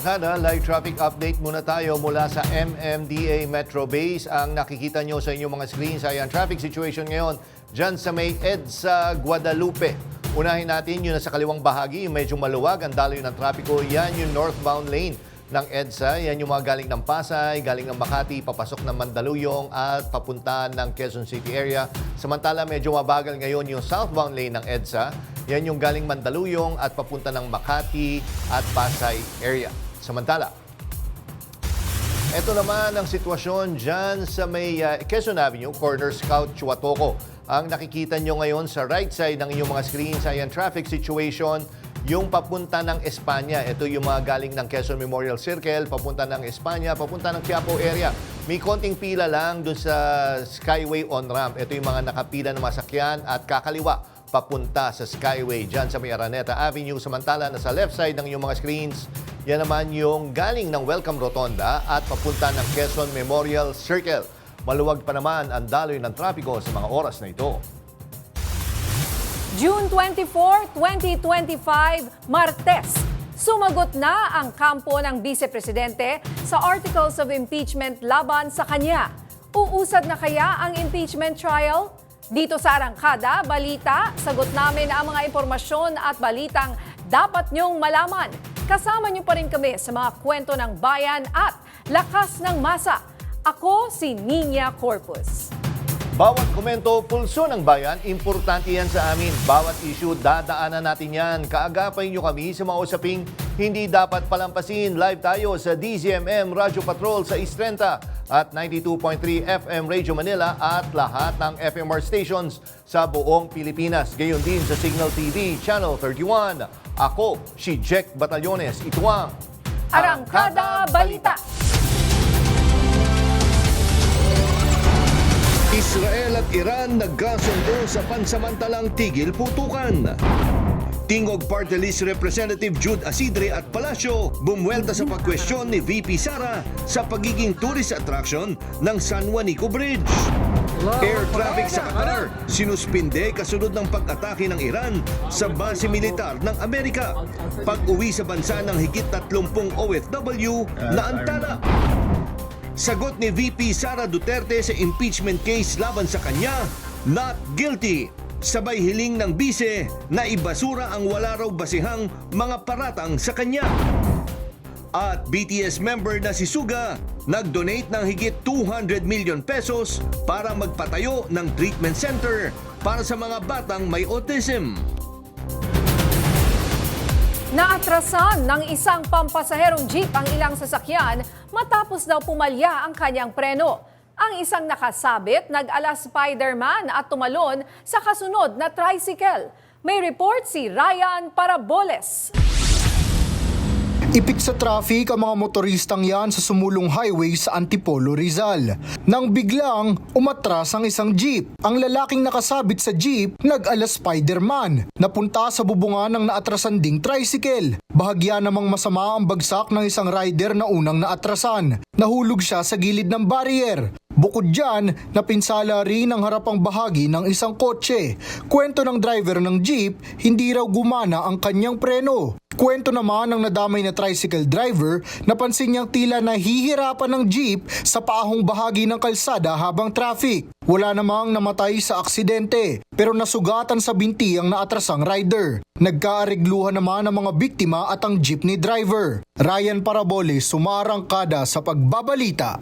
Arangkada, live traffic update muna tayo mula sa MMDA Metro Base. Ang nakikita nyo sa inyong mga screens ay ang traffic situation ngayon dyan sa may EDSA Guadalupe. Unahin natin yun sa kaliwang bahagi, yung medyo maluwag, ang daloy ng trapiko. Yan yung northbound lane ng EDSA. Yan yung mga galing ng Pasay, galing ng Makati, papasok ng Mandaluyong at papunta ng Quezon City area. Samantala, medyo mabagal ngayon yung southbound lane ng EDSA. Yan yung galing Mandaluyong at papunta ng Makati at Pasay area. Samantala, ito naman ang sitwasyon dyan sa may Quezon Avenue, Corner Scout, Chuatoco. Ang nakikita nyo ngayon sa right side ng inyong mga screens ay ang traffic situation yung papunta ng Espanya. Ito yung mga galing ng Quezon Memorial Circle, papunta ng Espanya, papunta ng Quiapo area. May konting pila lang dun sa Skyway on-ramp. Ito yung mga nakapila na masakyan at kakaliwa papunta sa Skyway dyan sa may Araneta Avenue. Samantala, nasa left side ng iyong mga screens, yan naman yung galing ng Welcome Rotonda at papunta ng Quezon Memorial Circle. Maluwag pa naman ang daloy ng trapiko sa mga oras na ito. June 24, 2025, Martes. Sumagot na ang kampo ng Vice Presidente sa Articles of Impeachment laban sa kanya. Uusad na kaya ang impeachment trial? Dito sa Arangkada, balita, sagot namin ang mga impormasyon at balitang dapat niyong malaman. Kasama niyo pa rin kami sa mga kwento ng bayan at lakas ng masa. Ako si Nina Corpus. Bawat komento, pulso ng bayan, importante yan sa amin. Bawat issue, dadaanan natin yan. Kaagapay nyo kami sa mga usaping hindi dapat palampasin. Live tayo sa DZMM Radio Patrol sa East 30 at 92.3 FM Radio Manila at lahat ng FMR stations sa buong Pilipinas. Gayon din sa Signal TV, Channel 31. Ako, si Jack Batallones. Ito ang Arangkada Balita. Israel at Iran nagkasundo sa pansamantalang tigil putukan. Tingog Party List Representative Jude Asidre at Palacio bumuelta sa pagkwestiyon ni VP Sara sa pagiging tourist attraction ng San Juanico Bridge. Air traffic sa Qatar sinuspinde kasunod ng pag-atake ng Iran sa base militar ng Amerika. Pag-uwi sa bansa ng higit 30 OFW na antala. Sagot ni VP Sara Duterte sa impeachment case laban sa kanya, not guilty. Sabay hiling ng bise na ibasura ang wala raw basihang mga paratang sa kanya. At BTS member na si Suga, nag-donate ng higit 200 million pesos para magpatayo ng treatment center para sa mga batang may autism. Naatrasan ng isang pampasaherong jeep ang ilang sasakyan matapos daw pumalya ang kanyang preno. Ang isang nakasabit nag-ala Spider-Man at tumalon sa kasunod na tricycle. May report si Ryan Paraboles. Ipit sa traffic ang mga motoristang yan sa sumulong highway sa Antipolo, Rizal. Nang biglang umatras ang isang jeep. Ang lalaking nakasabit sa jeep nag-ala Spider-Man. Napunta sa bubungan ng naatrasan ding tricycle. Bahagya namang masama ang bagsak ng isang rider na unang naatrasan. Nahulog siya sa gilid ng barrier. Bukod dyan, napinsala rin ang harapang bahagi ng isang kotse. Kwento ng driver ng jeep, hindi raw gumana ang kanyang preno. Kwento naman ng nadamay na tricycle driver, napansin niyang tila nahihirapan ng jeep sa paahong bahagi ng kalsada habang traffic. Wala namang namatay sa aksidente, pero nasugatan sa binti ang naatrasang rider. Nagkaarigluhan naman ang mga biktima at ang jeepney driver. Ryan Paraboles, Sumarangkada sa Pagbabalita.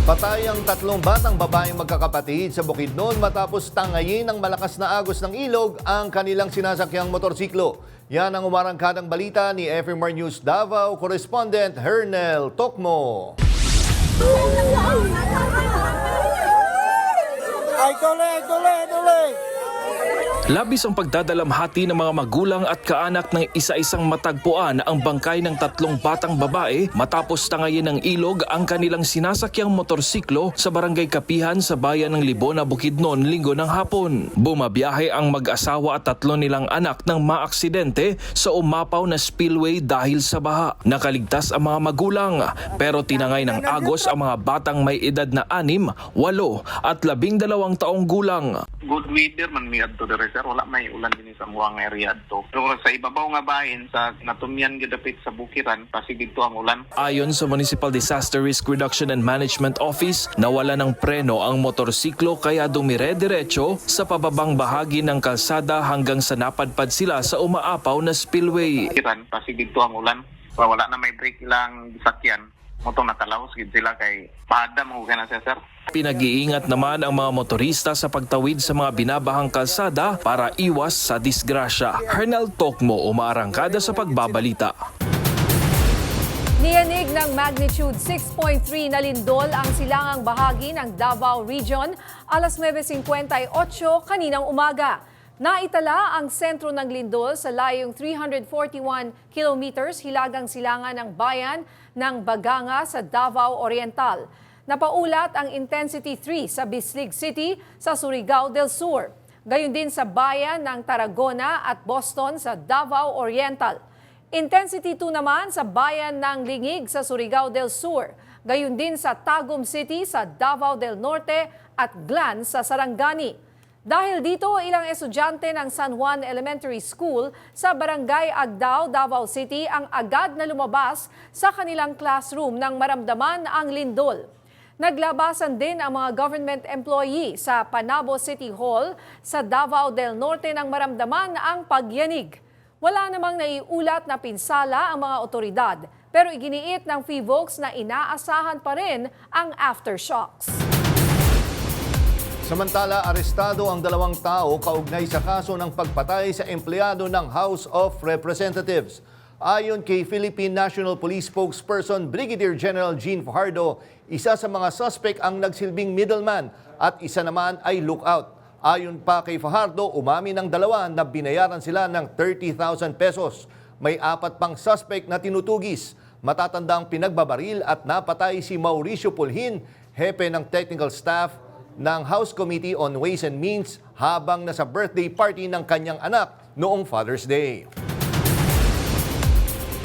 Patay ang 3 batang babaeng magkakapatid sa Bukidnon matapos tangayin ng malakas na agos ng ilog ang kanilang sinasakyang motorsiklo. Yan ang umarangkadang balita ni FMR News Davao correspondent Hernel Tokmo. Labis ang pagdadalamhati ng mga magulang at kaanak ng isa-isang matagpuan ang bangkay ng 3 batang babae matapos tangayin ng ilog ang kanilang sinasakyang motorsiklo sa barangay Kapihan sa bayan ng Libona, Bukidnon, linggo ng hapon. Bumabiyahe ang mag-asawa at 3 nilang anak nang maaksidente sa umapaw na spillway dahil sa baha. Nakaligtas ang mga magulang pero tinangay ng agos ang mga batang may edad na 6, 8 at 12 taong gulang. Good weather man mi adto direct sir, wala may ulan din sa muang area to. Pero sa ibabaw nga bahin sa natumyan gidapit sa bukiran, pasig dito ang ulan. Ayon sa Municipal Disaster Risk Reduction and Management Office, nawala ng preno ang motorsiklo kaya dumire-diretso sa pababang bahagi ng kalsada hanggang sa napadpad sila sa umaapaw na spillway. Bukiran, pasig dito ang ulan. Wala na may brake ilang sakyan. Motong natalaw gid sila kay paada mo na siya, sir. Pinag-iingat naman ang mga motorista sa pagtawid sa mga binabahang kalsada para iwas sa disgrasya. Hernal Tokmo, umaarangkada sa pagbabalita. Niyanig ng magnitude 6.3 na lindol ang silangang bahagi ng Davao Region alas 9:58 kaninang umaga. Naitala ang sentro ng lindol sa layong 341 kilometers hilagang silangan ng bayan ng Baganga sa Davao Oriental. Napaulat ang intensity 3 sa Bislig City sa Surigao del Sur. Gayon din sa bayan ng Tarragona at Boston sa Davao Oriental. Intensity 2 naman sa bayan ng Lingig sa Surigao del Sur. Gayon din sa Tagum City sa Davao del Norte at Glan sa Sarangani. Dahil dito, ilang estudyante ng San Juan Elementary School sa Barangay Agdao, Davao City ang agad na lumabas sa kanilang classroom nang maramdaman ang lindol. Naglabasan din ang mga government employee sa Panabo City Hall sa Davao del Norte nang maramdaman ang pagyanig. Wala namang naiulat na pinsala ang mga otoridad, pero iginiit ng PHIVOLCS na inaasahan pa rin ang aftershocks. Samantala, arestado ang 2 tao kaugnay sa kaso ng pagpatay sa empleyado ng House of Representatives. Ayon kay Philippine National Police spokesperson Brigadier General Gene Fajardo, isa sa mga suspect ang nagsilbing middleman at isa naman ay lookout. Ayon pa kay Fajardo, umamin ng 2 na binayaran sila ng 30,000 pesos. May 4 pang suspect na tinutugis. Matatandang pinagbabaril at napatay si Mauricio Pulhin, hepe ng technical staff ng House Committee on Ways and Means habang nasa birthday party ng kanyang anak noong Father's Day.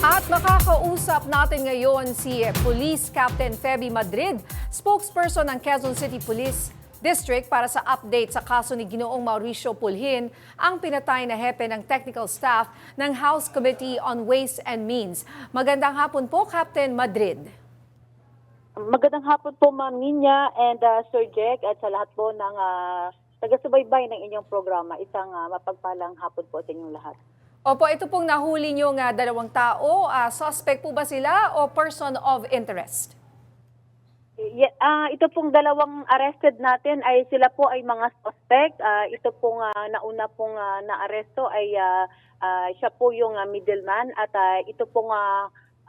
At makakausap natin ngayon si Police Captain Feby Madrid, spokesperson ng Quezon City Police District para sa update sa kaso ni Ginoong Mauricio Pulhin, ang pinatay na hepe ng technical staff ng House Committee on Ways and Means. Magandang hapon po, Captain Madrid. Magandang hapon po, Ma'am Ninya and Sir Jack at sa lahat po ng taga-subaybay ng inyong programa. Isang mapagpalang hapon po sa inyong lahat. Opo, ito pong nahuli nyo 2 tao. Suspect po ba sila o person of interest? Ito pong 2 arrested natin ay sila po ay mga suspect. Ito pong nauna pong naaresto ay siya po yung middleman at ito pong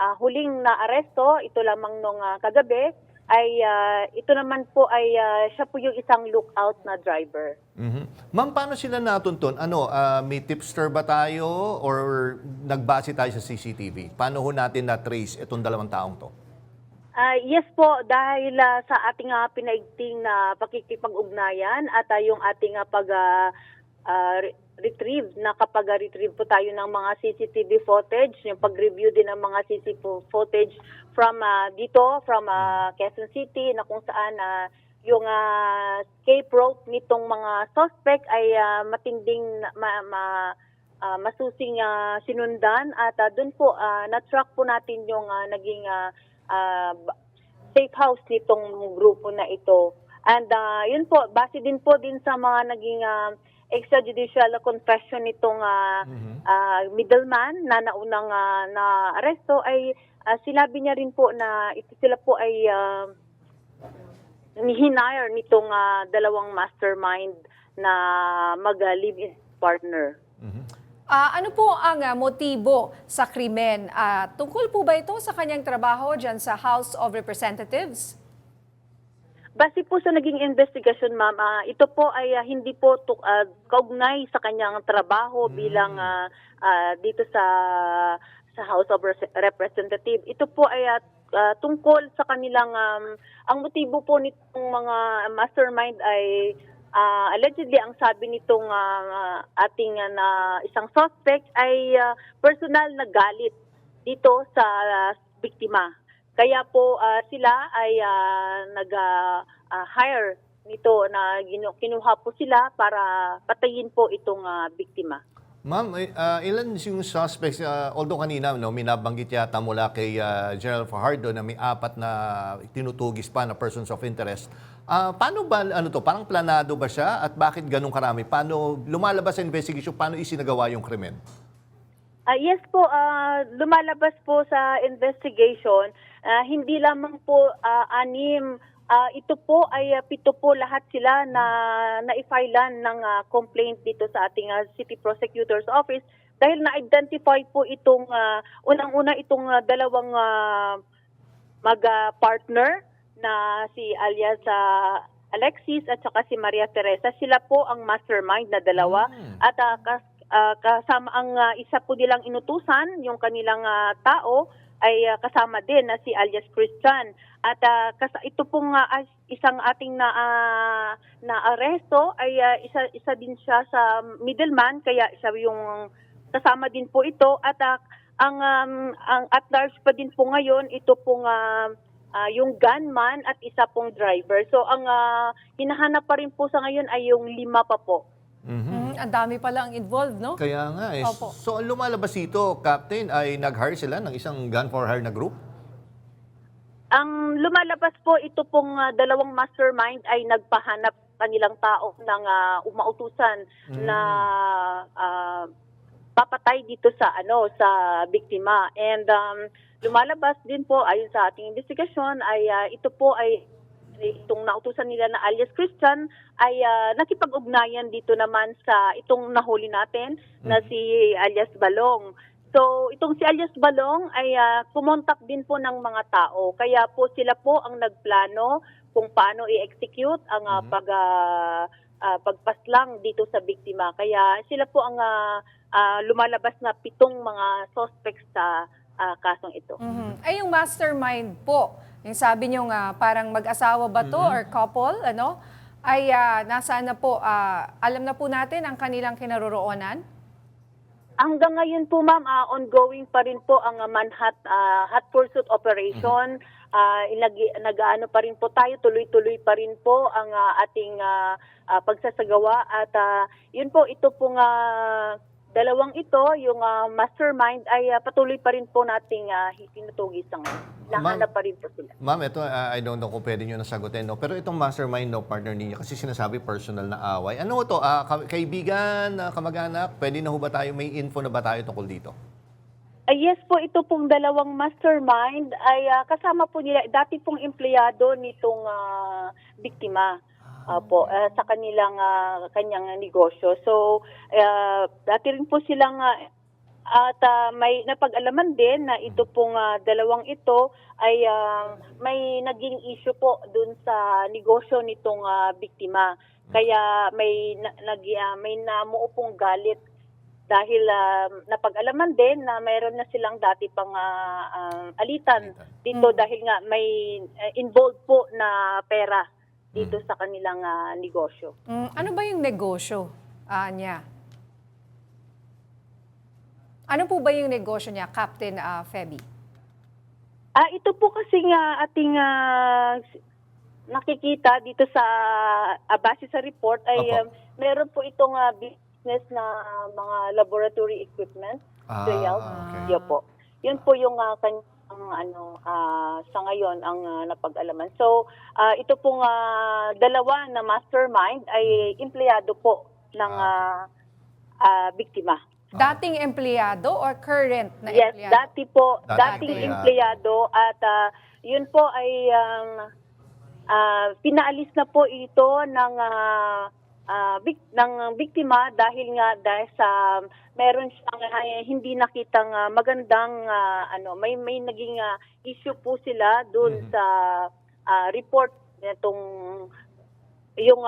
huling na aresto, ito lamang nung kagabi, ay ito naman po ay siya po yung isang lookout na driver. Ma'am, paano sila natuntun? May tipster ba tayo or nagbase tayo sa CCTV? Paano ho natin na-trace itong 2 taong to? Yes po, dahil sa ating pinaigting na pakikipag-ugnayan at yung ating retrieve na kapag retrieve po tayo ng mga CCTV footage, yung pag-review din ng mga CCTV footage from Quezon City na kung saan yung escape route nitong mga suspect ay matinding masusing sinundan at doon po na-track po natin yung naging safe house nitong grupo na ito. And yun po, base din po din sa mga naging extrajudicial confession nitong middleman na naunang na aresto ay sinabi niya rin po na sila po ay hinire nitong 2 mastermind na mag-live-in partner. Ano po ang motibo sa krimen? Tungkol po ba ito sa kanyang trabaho dyan sa House of Representatives? Base po sa naging investigasyon, ma'am, ito po ay hindi po kaugnay sa kanyang trabaho bilang dito sa House of Representatives. Ito po ay tungkol sa kanilang, ang motibo po nitong mga mastermind ay allegedly ang sabi nitong ating isang suspect ay personal na galit dito sa biktima. Kaya po sila ay nag-hire nito na kinuha po sila para patayin po itong biktima. Ma'am, ilan yung suspects? Although kanina, no, minabanggit yata mula kay General Fajardo na may 4 na tinutugis pa na persons of interest. Paano ba, parang planado ba siya at bakit ganun karami? Paano lumalabas sa investigation? Paano isinagawa yung krimen? Yes po, lumalabas po sa investigation, hindi lamang po 6, ito po ay 7 po lahat sila na na-filean ng complaint dito sa ating City Prosecutor's Office dahil na-identify po itong unang-una itong dalawang mag-partner na si alias Alexis at saka si Maria Teresa. Sila po ang mastermind na dalawa at kasama ang isa po nilang inutusan, yung kanilang tao ay kasama din na si alias Christian. At ito pong isang ating na aresto ay isa din siya sa middleman, kaya siya yung kasama din po ito. At ang at large pa din po ngayon ito pong yung gunman at isa pong driver. So ang hinahanap pa rin po sa ngayon ay yung 5 pa po. Ang dami pala ang involved, no? Kaya nga eh. Opo. So ang lumalabas dito, Captain, ay nag-hire sila ng isang gun for hire na group? Ang lumalabas po, ito pong dalawang mastermind ay nagpahanap kanilang tao ng umautusan na papatay dito sa sa biktima. And lumalabas din po ayon sa ating investigasyon ay ito po ay itong nautusan nila na alias Christian ay nakipag-ugnayan dito naman sa itong nahuli natin na si alias Balong. So itong si alias Balong ay kumontak din po ng mga tao. Kaya po sila po ang nagplano kung paano i-execute ang pagpaslang dito sa biktima. Kaya sila po ang lumalabas na 7 mga suspects sa kasong ito. Ay, yung mastermind po, yung sabi nyo nga, parang mag-asawa ba to or couple, ay nasaan na po, alam na po natin ang kanilang kinaroroonan? Hanggang ngayon po ma'am, ongoing pa rin po ang hot pursuit operation. Nag-ano pa rin po tayo, tuloy-tuloy pa rin po ang ating pagsasagawa. At yun po, ito pong dalawang ito, yung mastermind ay patuloy pa rin po nating tinutugis sa ngayon. Nahanap pa rin po sila. Ma'am, ito, I don't know kung pwede nyo nasagutin, no? Pero itong mastermind, no, partner ninyo, kasi sinasabi personal na away. Ano ito? Kaibigan, kamag-anak, pwede na ho ba tayo, may info na ba tayo tungkol dito? Yes po, ito pong dalawang mastermind ay kasama po nila, dati pong empleyado nitong biktima. Sa kanyang negosyo. So, dati rin po silang at may napag-alaman din na ito pong dalawang ito ay may naging issue po dun sa negosyo nitong biktima. Kaya may namuo pong galit dahil napag-alaman din na mayroon na silang dati pang alitan dito dahil nga may involved po na pera dito sa kanilang negosyo. Ano ba yung negosyo niya? Ano po ba yung negosyo niya, Captain Feby? Ito po kasi nga ating nakikita dito sa base sa report ay meron po itong business na mga laboratory equipment. Okay. Yun po. Yun po yung kanyang sa ngayon ang napag-alaman. So, ito pong dalawa na mastermind ay empleyado po ng biktima. Dating empleyado or current na Yes, empleyado? dati po, Dating dating empleyado at yun po ay pinaalis na po ito ng biktima dahil sa meron siyang hindi nakitang magandang may naging issue po sila doon sa report nitong yung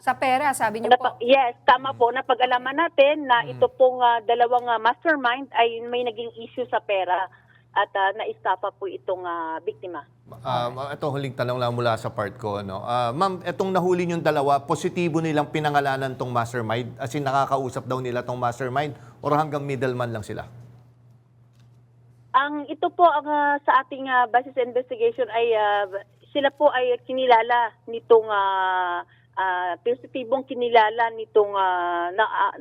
Sa pera, sabi niyo po. yes, tama po. Napag-alaman natin na ito pong dalawang mastermind ay may naging issue sa pera at na-estafa po itong biktima. Ito huling tanong lang mula sa part ko. Ma'am, itong nahuli niyong dalawa, positibo nilang pinangalanan tong mastermind? As in, nakakausap daw nila tong mastermind or hanggang middleman lang sila? Ito po ang sa ating basis investigation ay sila po ay kinilala nitong positibong kinilala nitong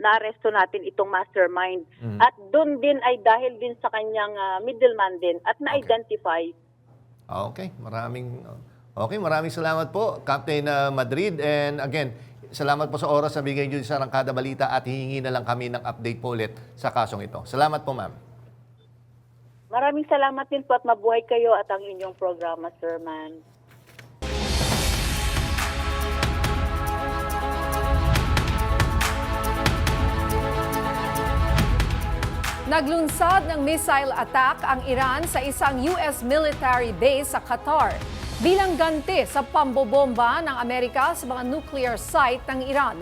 naaresto natin itong mastermind. At doon din ay dahil din sa kanyang middleman din at na-identify. Okay, maraming salamat po, Captain Madrid. And again, salamat po sa oras na bigay niyo sa Arangkada Balita at hihingi na lang kami ng update po ulit sa kasong ito. Salamat po, ma'am. Maraming salamat din po at mabuhay kayo at ang inyong programa, Sir Man. Naglunsad ng missile attack ang Iran sa isang US military base sa Qatar bilang ganti sa pambobomba ng Amerika sa mga nuclear site ng Iran.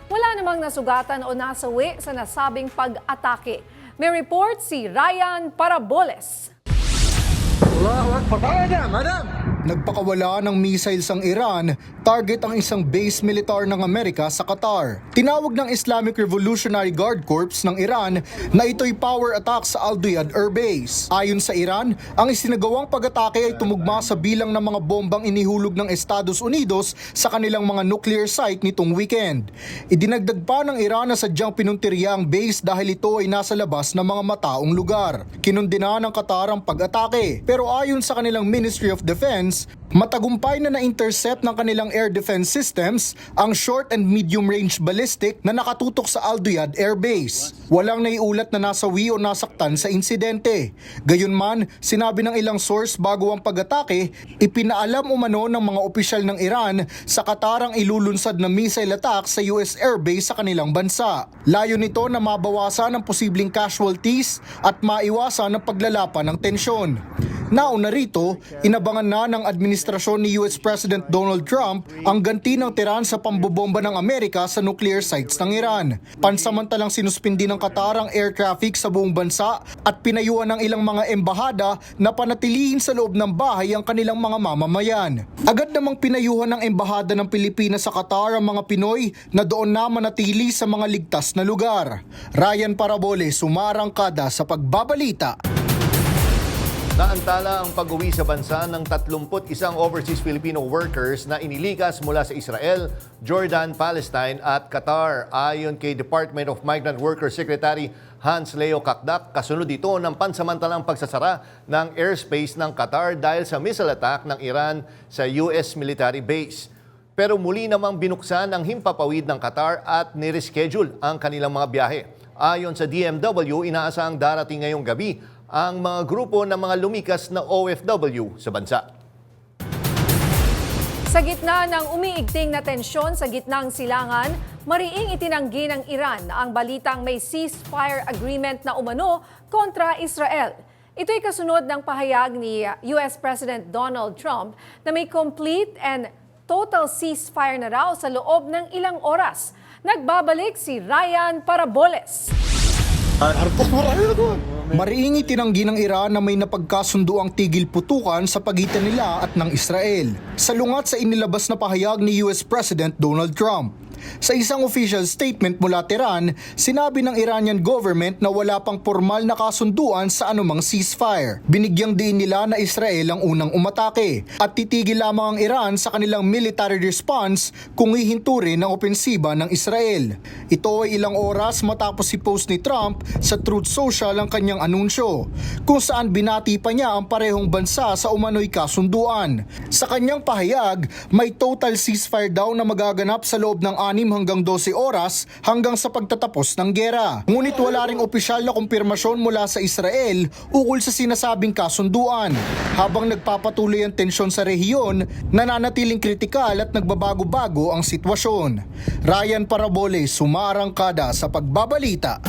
Wala namang nasugatan o nasawi sa nasabing pag-atake. May report si Ryan Paraboles. Nagpakawala ng missiles ang Iran, target ang isang base militar ng Amerika sa Qatar. Tinawag ng Islamic Revolutionary Guard Corps ng Iran na ito'y power attack sa Al Duyad Air Base. Ayon sa Iran, ang isinagawang pag-atake ay tumugma sa bilang ng mga bombang inihulog ng Estados Unidos sa kanilang mga nuclear site nitong weekend. Idinagdag pa ng Iran na sadyang pinuntirya ang base dahil ito ay nasa labas ng mga mataong lugar. Kinundina ng Qatar ang pag-atake, pero ayon sa kanilang Ministry of Defense, matagumpay na na-intercept ng kanilang air defense systems ang short and medium range ballistic na nakatutok sa Al Duyad Air Base. Walang naiulat na nasawi o nasaktan sa insidente. Gayunman, sinabi ng ilang source bago ang pag-atake, ipinaalam umano ng mga opisyal ng Iran sa Qatar ang ilulunsad na missile attack sa US Air Base sa kanilang bansa. Layo nito na mabawasan ang posibleng casualties at maiwasan ang paglalapan ng tensyon. Nauna rito, inabangan na ng administrasyon ni US President Donald Trump ang ganti ng Tehran sa pambobomba ng Amerika sa nuclear sites ng Iran. Pansamantalang sinuspindi ng Qatar ang air traffic sa buong bansa at pinayuhan ng ilang mga embahada na panatilihin sa loob ng bahay ang kanilang mga mamamayan. Agad namang pinayuhan ng embahada ng Pilipinas sa Qatar ang mga Pinoy na doon na manatili sa mga ligtas na lugar. Ryan Paraboles, Sumarangkada sa Pagbabalita. Naantala ang pag-uwi sa bansa ng 31 overseas Filipino workers na inilikas mula sa Israel, Jordan, Palestine at Qatar. Ayon kay Department of Migrant Workers Secretary Hans Leo Kakdak, kasunod ito ng pansamantalang pagsasara ng airspace ng Qatar dahil sa missile attack ng Iran sa US military base. Pero muli namang binuksan ang himpapawid ng Qatar at nireschedule ang kanilang mga biyahe. Ayon sa DMW, inaasahang darating ngayong gabi ang mga grupo ng mga lumikas na OFW sa bansa. Sa gitna ng umiigting na tensyon sa gitnang silangan, mariing itinanggi ng Iran ang balitang may ceasefire agreement na umano kontra Israel. Ito'y kasunod ng pahayag ni US President Donald Trump na may complete and total ceasefire na raw sa loob ng ilang oras. Nagbabalik si Ryan Paraboles. Mariing itinanggi ng Iran na may napagkasundo ang tigil putukan sa pagitan nila at ng Israel. Salungat sa inilabas na pahayag ni US President Donald Trump. Sa isang official statement mula Tehran, sinabi ng Iranian government na wala pang formal na kasunduan sa anumang ceasefire. Binigyang diin nila na Israel ang unang umatake at titigil lamang ang Iran sa kanilang military response kung hihinto rin ang opensiba ng Israel. Ito ay ilang oras matapos i-post ni Trump sa Truth Social ang kanyang anunsyo, kung saan binati pa niya ang parehong bansa sa umano'y kasunduan. Sa kanyang pahayag, may total ceasefire daw na magaganap sa loob ng 6 hanggang 12 oras hanggang sa pagtatapos ng gera. Ngunit wala ring opisyal na kumpirmasyon mula sa Israel ukol sa sinasabing kasunduan. Habang nagpapatuloy ang tensyon sa rehiyon, nananatiling kritikal at nagbabago-bago ang sitwasyon. Ryan Paraboles, Sumarangkada sa Pagbabalita.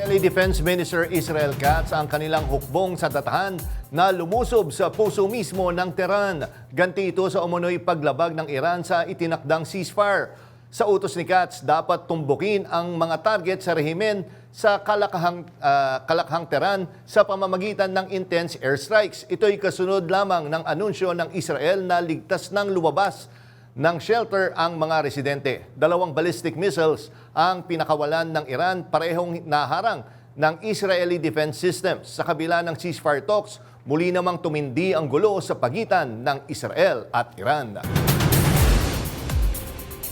Israeli Defense Minister Israel Katz ang kanilang hukbong sa tatahan na lumusob sa puso mismo ng Tehran. Ganti ito sa umunoy paglabag ng Iran sa itinakdang ceasefire. Sa utos ni Katz, dapat tumbukin ang mga target sa rehimen sa kalakhang Tehran sa pamamagitan ng intense airstrikes. Ito'y kasunod lamang ng anunsyo ng Israel na ligtas nang lumabas ng shelter ang mga residente. 2 ballistic missiles ang pinakawalan ng Iran, parehong naharang ng Israeli Defense Systems. Sa kabila ng ceasefire talks, muli namang tumindi ang gulo sa pagitan ng Israel at Iran.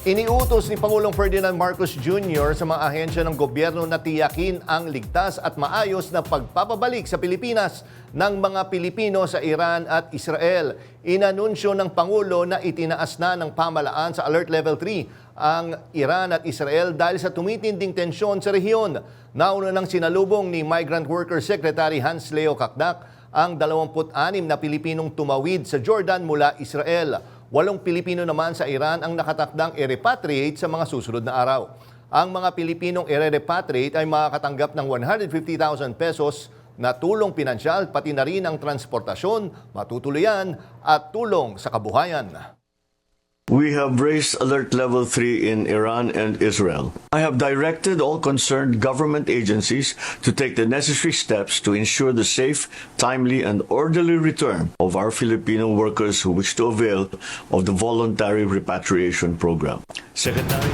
Iniutos ni Pangulong Ferdinand Marcos Jr. sa mga ahensya ng gobyerno na tiyakin ang ligtas at maayos na pagpapabalik sa Pilipinas ng mga Pilipino sa Iran at Israel. Inanunsyo ng Pangulo na itinaas na ng pamalaan sa Alert Level 3 ang Iran at Israel dahil sa tumitinding tensyon sa rehiyon. Nauna nang sinalubong ni Migrant Workers Secretary Hans Leo Kakdak ang 26 na Pilipinong tumawid sa Jordan mula Israel. 8 Pilipino naman sa Iran ang nakatakdang i-repatriate sa mga susunod na araw. Ang mga Pilipinong i-repatriate ay makakatanggap ng 150,000 pesos na tulong pinansyal pati na rin ang transportasyon, matutuluyan at tulong sa kabuhayan. We have raised alert level 3 in Iran and Israel. I have directed all concerned government agencies to take the necessary steps to ensure the safe, timely, and orderly return of our Filipino workers who wish to avail of the voluntary repatriation program. Secretary.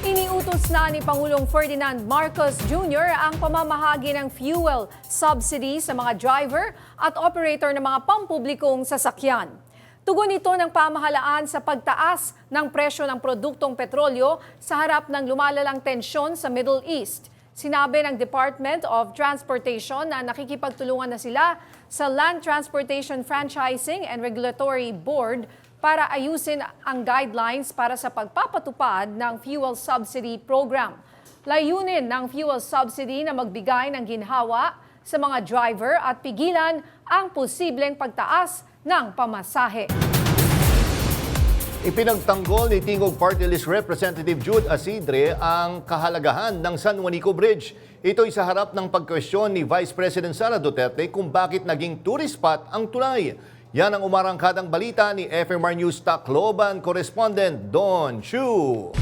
Iniutos na ni Pangulong Ferdinand Marcos Jr. ang pamamahagi ng fuel subsidy sa mga driver at operator ng mga pampublikong sasakyan. Tugon ito ng pamahalaan sa pagtaas ng presyo ng produktong petrolyo sa harap ng lumalalang tensyon sa Middle East. Sinabi ng Department of Transportation na nakikipagtulungan na sila sa Land Transportation Franchising and Regulatory Board para ayusin ang guidelines para sa pagpapatupad ng fuel subsidy program. Layunin ng fuel subsidy na magbigay ng ginhawa sa mga driver at pigilan ang posibleng pagtaas ng pamasahe. Ipinagtanggol ni Tingog Party List Representative Jude Asidre ang kahalagahan ng San Juanico Bridge. Ito'y sa harap ng pagkwestiyon ni Vice President Sara Duterte kung bakit naging tourist spot ang tulay. Yan ang umarangkadang balita ni FMR News Tacloban correspondent Don Chu.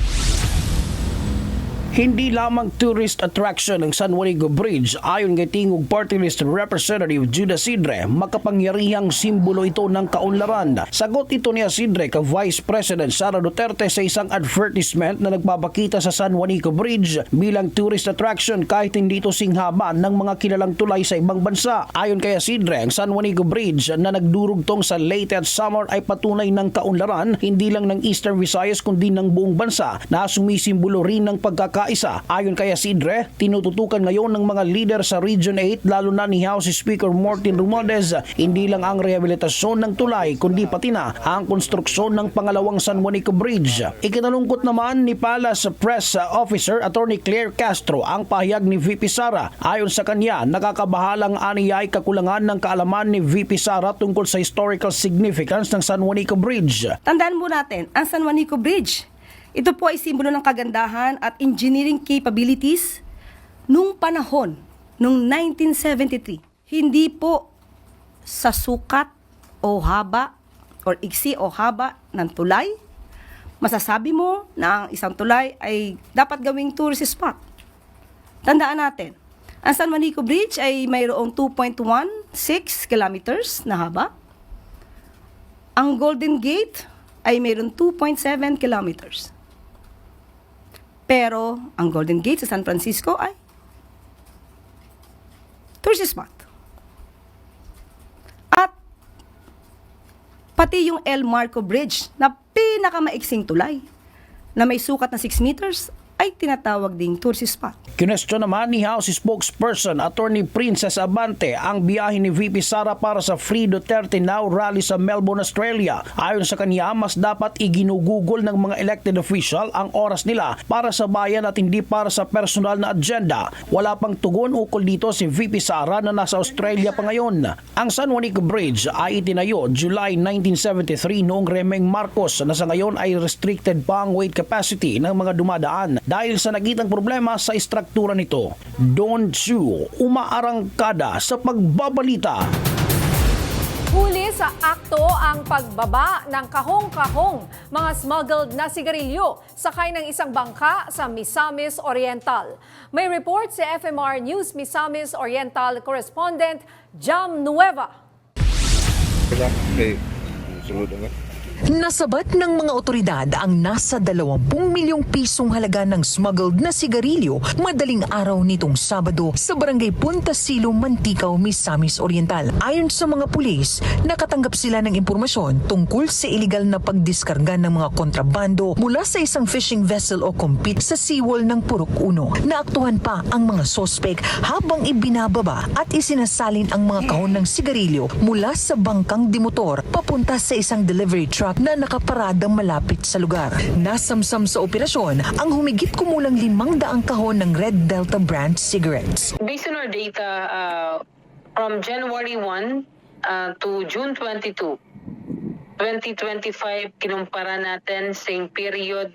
Hindi lamang tourist attraction ng San Juanico Bridge ayon kay Tingog Party List Representative Jude Asidre, makapangyarihang simbolo ito ng kaunlaran. Sagot ito ni Asidre kay Vice President Sara Duterte sa isang advertisement na nagpapakita sa San Juanico Bridge bilang tourist attraction kahit hindi ito singhaban ng mga kilalang tulay sa ibang bansa. Ayon kay Asidre, ang San Juanico Bridge na nagdurugtong sa Leyte at Samar ay patunay ng kaunlaran hindi lang ng Eastern Visayas kundi ng buong bansa na sumisimbolo rin ng pagkakaisa. Ayon kay Asidre, tinututukan ngayon ng mga leader sa Region 8 lalo na ni House Speaker Martin Romualdez hindi lang ang rehabilitasyon ng tulay kundi pati na ang konstruksyon ng pangalawang San Juanico Bridge. Ikinalungkot naman ni Palace Press Officer Attorney Claire Castro ang pahayag ni VP Sara. Ayon sa kanya, nakakabahalang aniya ay kakulangan ng kaalaman ni VP Sara tungkol sa historical significance ng San Juanico Bridge. Tandaan mo natin, ang San Juanico Bridge, ito po ay simbolo ng kagandahan at engineering capabilities nung panahon, nung 1973. Hindi po sa sukat o haba or iksi o haba ng tulay, masasabi mo na ang isang tulay ay dapat gawing tourist spot. Tandaan natin, ang San Juanico Bridge ay mayroong 2.16 kilometers na haba. Ang Golden Gate ay mayroong 2.7 kilometers. Pero ang Golden Gate sa San Francisco ay tourist spot. At pati yung El Marco Bridge na pinakamaiksing tulay na may sukat na 6 meters ay tinatawag ding tourist spot. Kinestyon naman ni House Spokesperson Attorney Princess Abante ang biyahe ni VP Sara para sa Free Duterte Now rally sa Melbourne, Australia. Ayon sa kanya, mas dapat iginugugol ng mga elected official ang oras nila para sa bayan at hindi para sa personal na agenda. Wala pang tugon ukol dito si VP Sara na nasa Australia pa ngayon. Ang San Juanico Bridge ay itinayo July 1973 noong Remeng Marcos na sa ngayon ay restricted pa ang weight capacity ng mga dumadaan dahil sa nagitang problema sa struktura nito. Don Chu, umaarangkada sa pagbabalita. Huli sa akto ang pagbaba ng kahong-kahong mga smuggled na sigarilyo sakay ng isang bangka sa Misamis Oriental. May report si FMR News Misamis Oriental correspondent Jam Nueva. Nasabat ng mga otoridad ang nasa 20 milyong pisong halaga ng smuggled na sigarilyo madaling araw nitong Sabado sa barangay Punta Silo, Manticaw, Misamis Oriental. Ayon sa mga pulis, nakatanggap sila ng impormasyon tungkol sa iligal na pagdiskarga ng mga kontrabando mula sa isang fishing vessel o kumpit sa seawall ng Purok 1. Naaktuhan pa ang mga sospek habang ibinababa at isinasalin ang mga kahon ng sigarilyo mula sa bangkang dimotor papunta sa isang delivery truck na nakaparada malapit sa lugar. Nasamsam sa operasyon ang humigit kumulang 500 kahon ng Red Delta brand cigarettes. Based on our data, from January 1 to June 22, 2025, kinumpara natin same period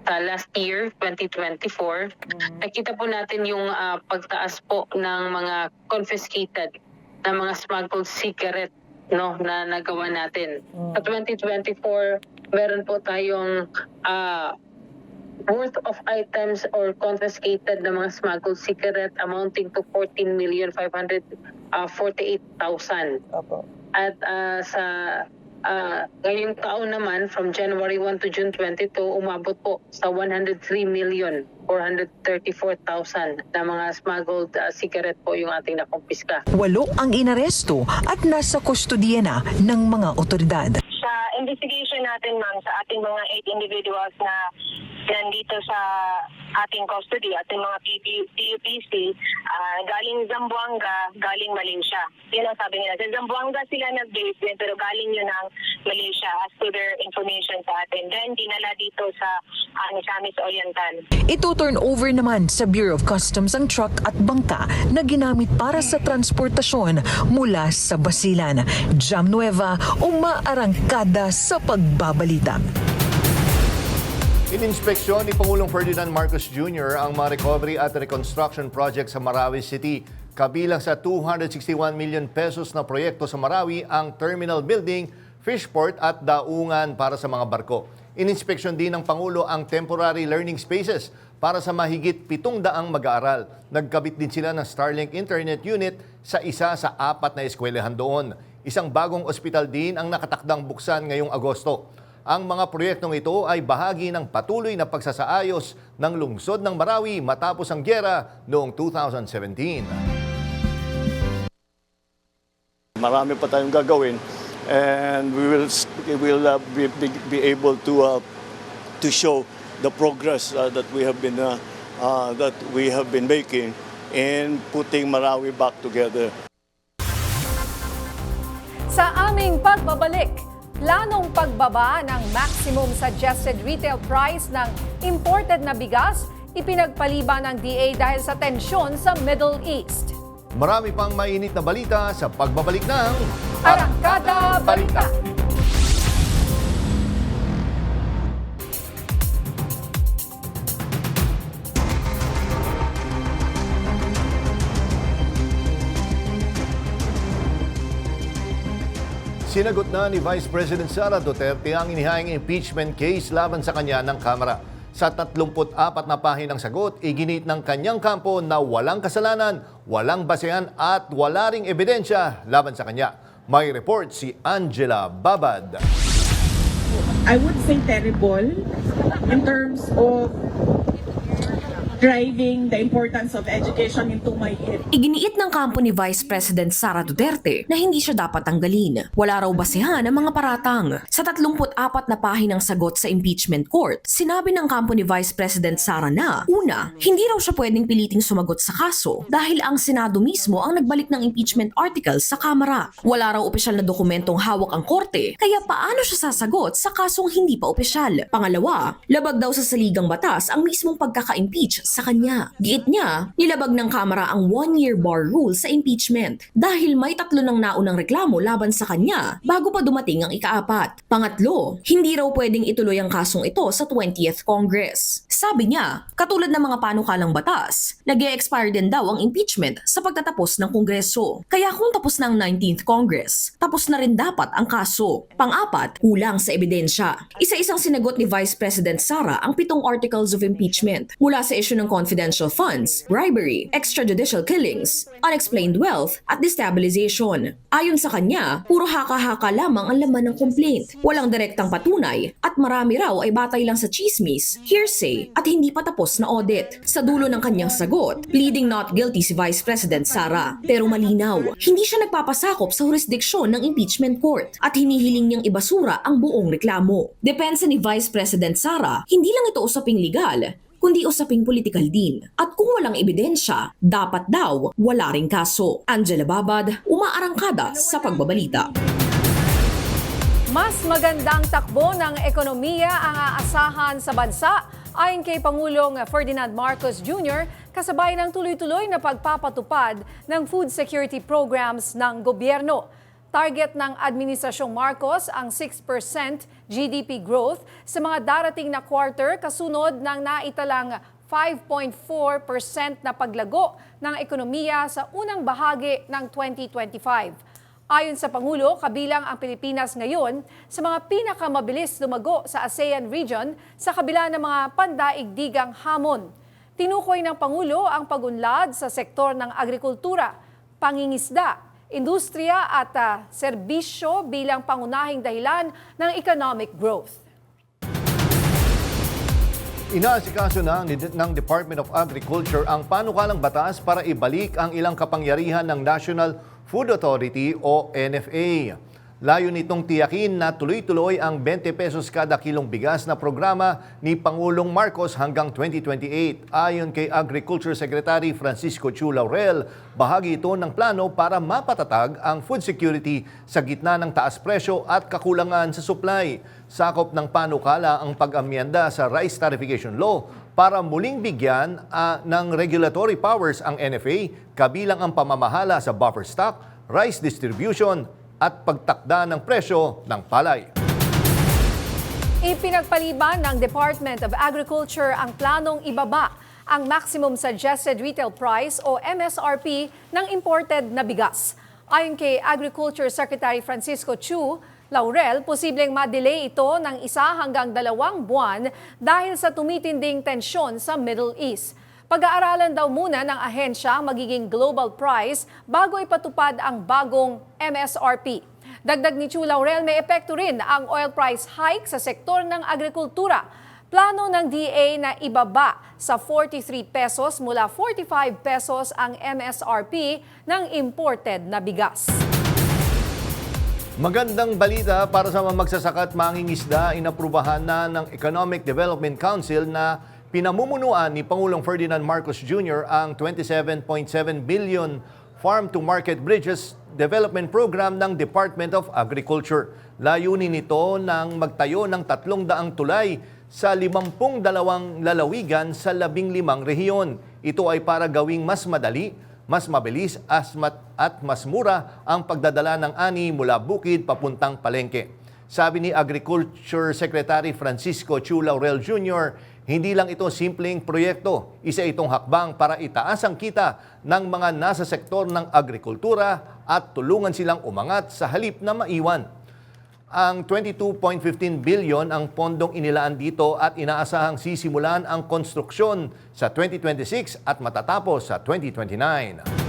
last year, 2024, nakita po natin yung pagtaas po ng mga confiscated na mga smuggled cigarette na nagawa natin. Sa 2024, meron po tayong worth of items or confiscated na mga smuggled cigarette amounting to 14,548,000. At sa ngayong taon naman, from January 1 to June 22, umabot po sa 103,434,000 na mga smuggled cigarette po yung ating nakumpiska. 8 ang inaresto at nasa kustodiya na ng mga otoridad. Sa investigation natin, ma'am, sa ating mga 8 individuals na nandito sa ating custody, ating mga PUPC, galing Zamboanga, galing Malaysia. Yun ang sabi nila. Sa Zamboanga sila nag-base din, pero galing yun ng Malaysia as to their information sa atin. Then, dinala dito sa Misamis Oriental. Ito turn over naman sa Bureau of Customs ang truck at bangka na ginamit para sa transportasyon mula sa Basilan. Jam Nueva, umaarangkada sa pagbabalita. Ininspeksyon ni Pangulong Ferdinand Marcos Jr. ang mga recovery at reconstruction project sa Marawi City. Kabilang sa 261 million pesos na proyekto sa Marawi ang terminal building, fishport at daungan para sa mga barko. Ininspeksyon din ng Pangulo ang temporary learning spaces para sa mahigit 700 mag-aaral. Nagkabit din sila ng Starlink Internet Unit sa isa sa 4 na eskwelahan doon. Isang bagong ospital din ang nakatakdang buksan ngayong Agosto. Ang mga proyektong ito ay bahagi ng patuloy na pagsasaayos ng lungsod ng Marawi matapos ang gyera noong 2017. Marami pa tayong gagawin and we will be able to show the progress that we have been making in putting Marawi back together. Sa aming pagbabalik, planong pagbaba ng maximum suggested retail price ng imported na bigas ipinagpaliban ng DA dahil sa tensyon sa Middle East. Marami pang mainit na balita sa pagbabalik ng Arangkada Balita. Sinagot na ni Vice President Sara Duterte ang inihayang impeachment case laban sa kanya ng Kamara. Sa 34 na pahinang sagot, iginit ng kanyang kampo na walang kasalanan, walang basehan at wala ring ebidensya laban sa kanya. May report si Angela Babad. I would say terrible in terms of driving the importance of education into my head. Iginiit ng kampo ni Vice President Sara Duterte na hindi siya dapat tanggalin. Wala raw basehan ang mga paratang. Sa 34 na pahinang sagot sa impeachment court, sinabi ng kampo ni Vice President Sara na, una, hindi raw siya pwedeng piliting sumagot sa kaso dahil ang Senado mismo ang nagbalik ng impeachment articles sa Kamara. Wala raw opisyal na dokumentong hawak ang korte, kaya paano siya sasagot sa kasong hindi pa opisyal? Pangalawa, labag daw sa saligang batas ang mismong pagkaka-impeach sa kanya. Giit niya, nilabag ng Kamara ang 1-year bar rule sa impeachment dahil may 3 ng naunang reklamo laban sa kanya bago pa dumating ang ika-4. Pangatlo, hindi raw pwedeng ituloy ang kasong ito sa 20th Congress. Sabi niya, katulad ng mga panukalang batas, nag-e-expire din daw ang impeachment sa pagtatapos ng Kongreso. Kaya kung tapos na ang 19th Congress, tapos na rin dapat ang kaso. Pang-apat, kulang sa ebidensya. Isa-isang sinagot ni Vice President Sara ang 7 articles of impeachment mula sa issue ng confidential funds, bribery, extrajudicial killings, unexplained wealth, at destabilization. Ayon sa kanya, puro haka-haka lamang ang laman ng complaint. Walang direktang patunay at marami raw ay batay lang sa chismis, hearsay at hindi pa tapos na audit. Sa dulo ng kanyang sagot, pleading not guilty si Vice President Sara. Pero malinaw, hindi siya nagpapasakop sa jurisdiksyon ng impeachment court at hinihiling niyang ibasura ang buong reklamo. Depensa ni Vice President Sara, hindi lang ito usaping legal, kundi usaping politikal din. At kung walang ebidensya, dapat daw wala ring kaso. Angela Babad, umaarangkada sa pagbabalita. Mas magandang takbo ng ekonomiya ang aasahan sa bansa ayon kay Pangulong Ferdinand Marcos Jr. kasabay ng tuloy-tuloy na pagpapatupad ng food security programs ng gobyerno. Target ng Administrasyong Marcos ang 6% GDP growth sa mga darating na quarter kasunod ng naitalang 5.4% na paglago ng ekonomiya sa unang bahagi ng 2025. Ayon sa Pangulo, kabilang ang Pilipinas ngayon sa mga pinakamabilis lumago sa ASEAN region sa kabila ng mga pandaigdigang hamon. Tinukoy ng Pangulo ang pag-unlad sa sektor ng agrikultura, pangingisda, industriya at serbisyo bilang pangunahing dahilan ng economic growth. Inaasikaso ng Department of Agriculture ang panukalang batas para ibalik ang ilang kapangyarihan ng National Food Authority o NFA. Layo nitong tiyakin na tuloy-tuloy ang 20 pesos kada kilong bigas na programa ni Pangulong Marcos hanggang 2028. Ayon kay Agriculture Secretary Francisco Chu Laurel, bahagi ito ng plano para mapatatag ang food security sa gitna ng taas presyo at kakulangan sa supply. Sakop ng panukala ang pag-amyenda sa Rice Tariffication Law para muling bigyan ng regulatory powers ang NFA, kabilang ang pamamahala sa buffer stock, rice distribution, at pagtakda ng presyo ng palay. Ipinagpaliban ng Department of Agriculture ang planong ibaba ang maximum suggested retail price o MSRP ng imported na bigas. Ayon kay Agriculture Secretary Francisco Chu Laurel, posibleng ma-delay ito ng 1 hanggang 2 buwan dahil sa tumitinding tensyon sa Middle East. Pag-aaralan daw muna ng ahensya ang magiging global price bago ipatupad ang bagong MSRP. Dagdag ni Chu Laurel, may epekto rin ang oil price hike sa sektor ng agrikultura. Plano ng DA na ibaba sa 43 pesos mula 45 pesos ang MSRP ng imported na bigas. Magandang balita para sa mga magsasaka at mangingisda, inaprubahan na ng Economic Development Council na pinamumunuan ni Pangulong Ferdinand Marcos Jr. ang 27.7 billion Farm-to-Market Bridges Development Program ng Department of Agriculture. Layunin nito ng magtayo ng 300 tulay sa 52 lalawigan sa 15 rehiyon. Ito ay para gawing mas madali, mas mabilis at mas mura ang pagdadala ng ani mula bukid papuntang palengke. Sabi ni Agriculture Secretary Francisco Chu Laurel Jr., hindi lang ito simpleng proyekto, isa itong hakbang para itaas ang kita ng mga nasa sektor ng agrikultura at tulungan silang umangat sa halip na maiwan. Ang 22.15 billion ang pondong inilaan dito at inaasahang sisimulan ang konstruksyon sa 2026 at matatapos sa 2029.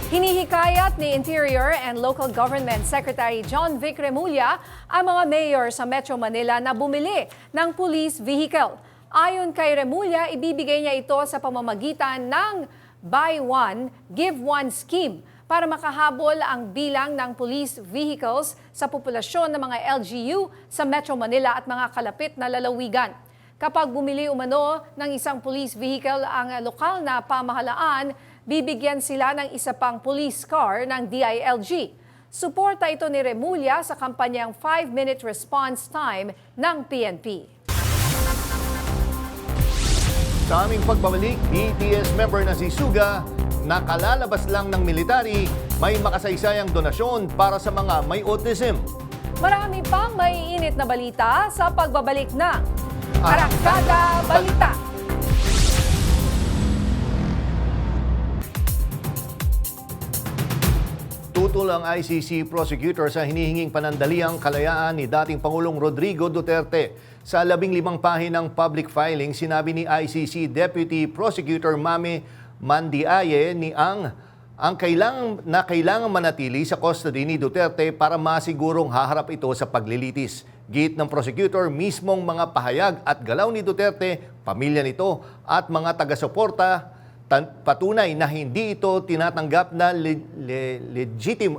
Hinihikayat ni Interior and Local Government Secretary John Vic Remulla ang mga mayor sa Metro Manila na bumili ng police vehicle. Ayon kay Remulla, ibibigay niya ito sa pamamagitan ng Buy One, Give One scheme para makahabol ang bilang ng police vehicles sa populasyon ng mga LGU sa Metro Manila at mga kalapit na lalawigan. Kapag bumili umano ng isang police vehicle ang lokal na pamahalaan, bibigyan sila ng isa pang police car ng DILG. Suporta ito ni Remulla sa kampanyang 5-minute response time ng PNP. Sa aming pagbabalik, BTS member na si Suga, nakalalabas lang ng military, may makasaysayang donasyon para sa mga may autism. Marami pang maiinit na balita sa pagbabalik ng Arangkada Balita. Pinutol ang ICC prosecutor sa hinihinging panandaliang kalayaan ni dating Pangulong Rodrigo Duterte. Sa 15 pahinang public filing, sinabi ni ICC Deputy Prosecutor Mame Mandiaye ni ang kailangan manatili sa custody ni Duterte para masigurong haharap ito sa paglilitis. Git ng prosecutor, mismong mga pahayag at galaw ni Duterte, pamilya nito at mga taga-suporta patunay na hindi ito tinatanggap na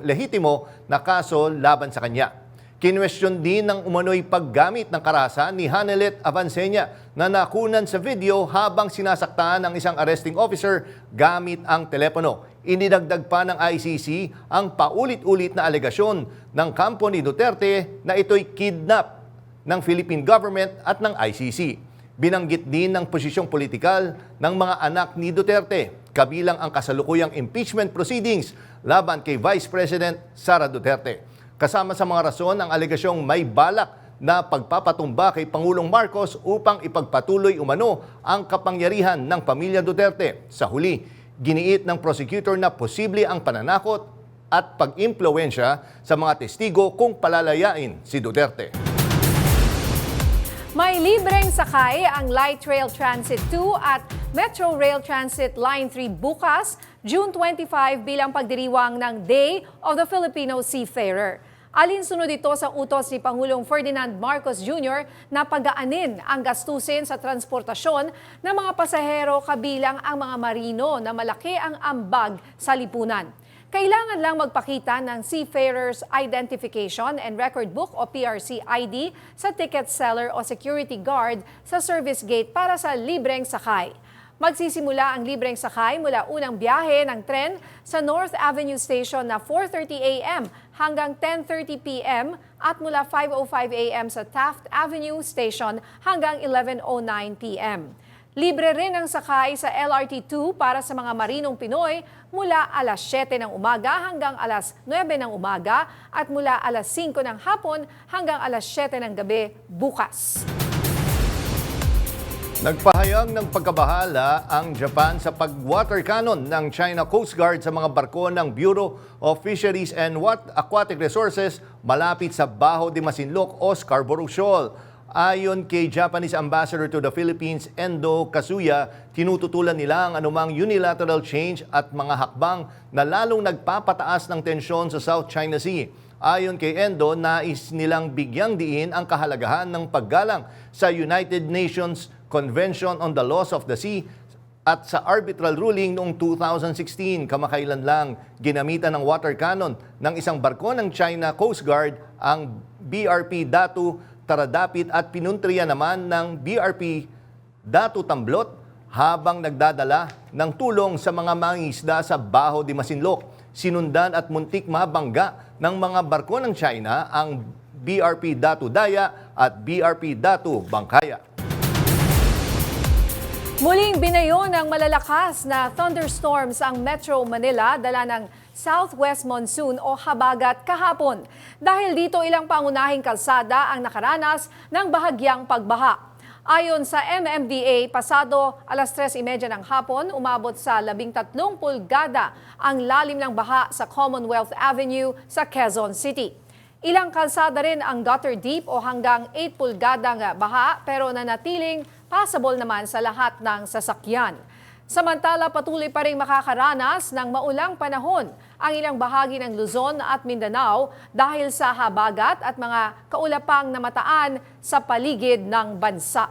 lehitimo na kaso laban sa kanya. Kinwestiyon din ng umano'y paggamit ng karahasan ni Hanelet Avancenia na nakunan sa video habang sinasaktan ng isang arresting officer gamit ang telepono. Inidagdag pa ng ICC ang paulit-ulit na alegasyon ng kampo ni Duterte na ito'y kidnap ng Philippine government at ng ICC. Binanggit din ng posisyong politikal ng mga anak ni Duterte, kabilang ang kasalukuyang impeachment proceedings laban kay Vice President Sara Duterte. Kasama sa mga rason ang alegasyong may balak na pagpapatumba kay Pangulong Marcos upang ipagpatuloy umano ang kapangyarihan ng pamilya Duterte. Sa huli, giniit ng prosecutor na posible ang pananakot at pag-impluwensya sa mga testigo kung palalayain si Duterte. May libreng sakay ang Light Rail Transit 2 at Metro Rail Transit Line 3 bukas, June 25 bilang pagdiriwang ng Day of the Filipino Seafarer. Alinsunod ito sa utos ni Pangulong Ferdinand Marcos Jr. na pagaanin ang gastusin sa transportasyon ng mga pasahero kabilang ang mga marino na malaki ang ambag sa lipunan. Kailangan lang magpakita ng Seafarer's Identification and Record Book o PRC ID sa ticket seller o security guard sa service gate para sa libreng sakay. Magsisimula ang libreng sakay mula unang biyahe ng tren sa North Avenue Station na 4:30 a.m. hanggang 10:30 p.m. at mula 5:05 a.m. sa Taft Avenue Station hanggang 11:09 p.m. Libre rin ang sakay sa LRT2 para sa mga marinong Pinoy mula alas 7 ng umaga hanggang alas 9 ng umaga at mula alas 5 ng hapon hanggang alas 7 ng gabi bukas. Nagpahayag ng pagkabahala ang Japan sa pag-water cannon ng China Coast Guard sa mga barko ng Bureau of Fisheries and Aquatic Resources malapit sa Bajo de Masinloc o Scarborough Shoal. Ayon kay Japanese Ambassador to the Philippines, Endo Kazuya, tinututulan nila ang anumang unilateral change at mga hakbang na lalong nagpapataas ng tensyon sa South China Sea. Ayon kay Endo, nais nilang bigyang diin ang kahalagahan ng paggalang sa United Nations Convention on the Laws of the Sea at sa arbitral ruling noong 2016. Kamakailan lang ginamitan ng water cannon ng isang barko ng China Coast Guard ang BRP Datu Taradapit at pinuntriya naman ng BRP Datu Tamblot habang nagdadala ng tulong sa mga mangingisda sa Bajo de Masinloc. Sinundan at muntik mabangga ng mga barko ng China ang BRP Datu Daya at BRP Datu Bangkaya. Muling binayo ng malalakas na thunderstorms ang Metro Manila dala ng southwest monsoon o habagat kahapon. Dahil dito ilang pangunahing kalsada ang nakaranas ng bahagyang pagbaha. Ayon sa MMDA, pasado alas 3:30 ng hapon, umabot sa 13 pulgada ang lalim ng baha sa Commonwealth Avenue sa Quezon City. Ilang kalsada rin ang gutter deep o hanggang 8 pulgadang baha pero nanatiling passable naman sa lahat ng sasakyan. Samantala, patuloy pa rin makakaranas ng maulang panahon ang ilang bahagi ng Luzon at Mindanao dahil sa habagat at mga kaulapang namataan sa paligid ng bansa.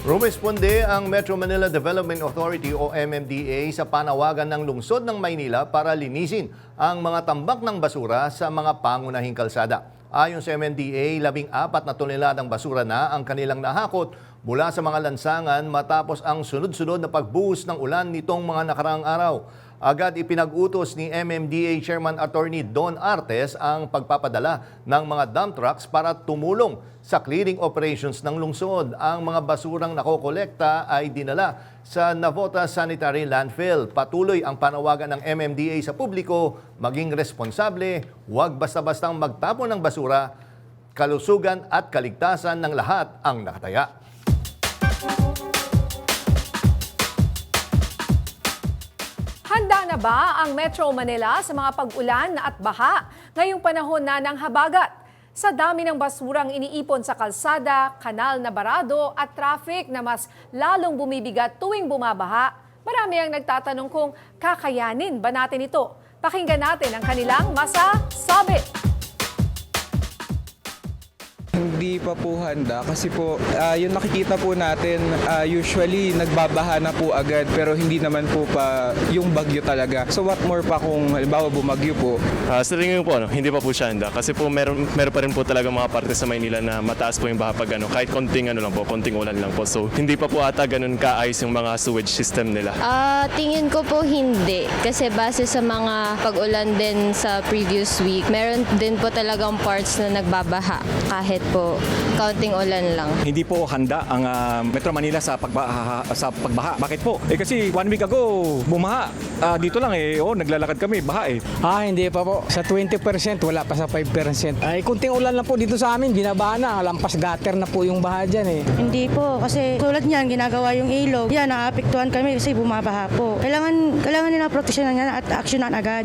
Rumesponde ang Metro Manila Development Authority o MMDA sa panawagan ng lungsod ng Maynila para linisin ang mga tambak ng basura sa mga pangunahing kalsada. Ayon sa MMDA, 14 na toneladang basura na ang kanilang nahakot mula sa mga lansangan matapos ang sunod-sunod na pagbuhos ng ulan nitong mga nakaraang araw. Agad ipinag-utos ni MMDA Chairman Attorney Don Artes ang pagpapadala ng mga dump trucks para tumulong sa clearing operations ng lungsod. Ang mga basurang nakokolekta ay dinala sa Navota Sanitary Landfill. Patuloy ang panawagan ng MMDA sa publiko, maging responsable, huwag basta-bastang magtapon ng basura, kalusugan at kaligtasan ng lahat ang nakataya. Handa na na ba ang Metro Manila sa mga pag-ulan at baha ngayong panahon na ng habagat? Sa dami ng basurang iniipon sa kalsada, kanal na barado at traffic na mas lalong bumibigat tuwing bumabaha, marami ang nagtatanong kung kakayanin ba natin ito. Pakinggan natin ang kanilang masasabi. Hindi pa po handa kasi po yung nakikita po natin usually nagbabaha na po agad pero hindi naman po pa yung bagyo talaga. So what more pa kung halimbawa bumagyo po? Sa tingin ko po, hindi pa po siya handa kasi po meron pa rin po talaga mga parte sa Maynila na mataas po yung baha pag kahit konting lang po, konting ulan lang po. So hindi pa po ata ganun kaayos yung mga sewage system nila. Tingin ko po hindi kasi base sa mga pag-ulan din sa previous week, meron din po talagang parts na nagbabaha kahit po kaunting ulan lang. Hindi po handa ang Metro Manila sa pagbaha. Bakit po? Kasi 1 week ago bumaha. Dito lang naglalakad kami, baha eh. Hindi pa po. Sa 20% wala pa sa 5%. Ay kunting ulan lang po dito sa amin, binabaha na, lampas gutter na po yung baha dyan eh. Hindi po kasi tulad niyan ginagawa yung ilog. Yan naapektuhan kami kasi bumabaha po. Kailangan nila proteksyonan yan at aksyonan agad.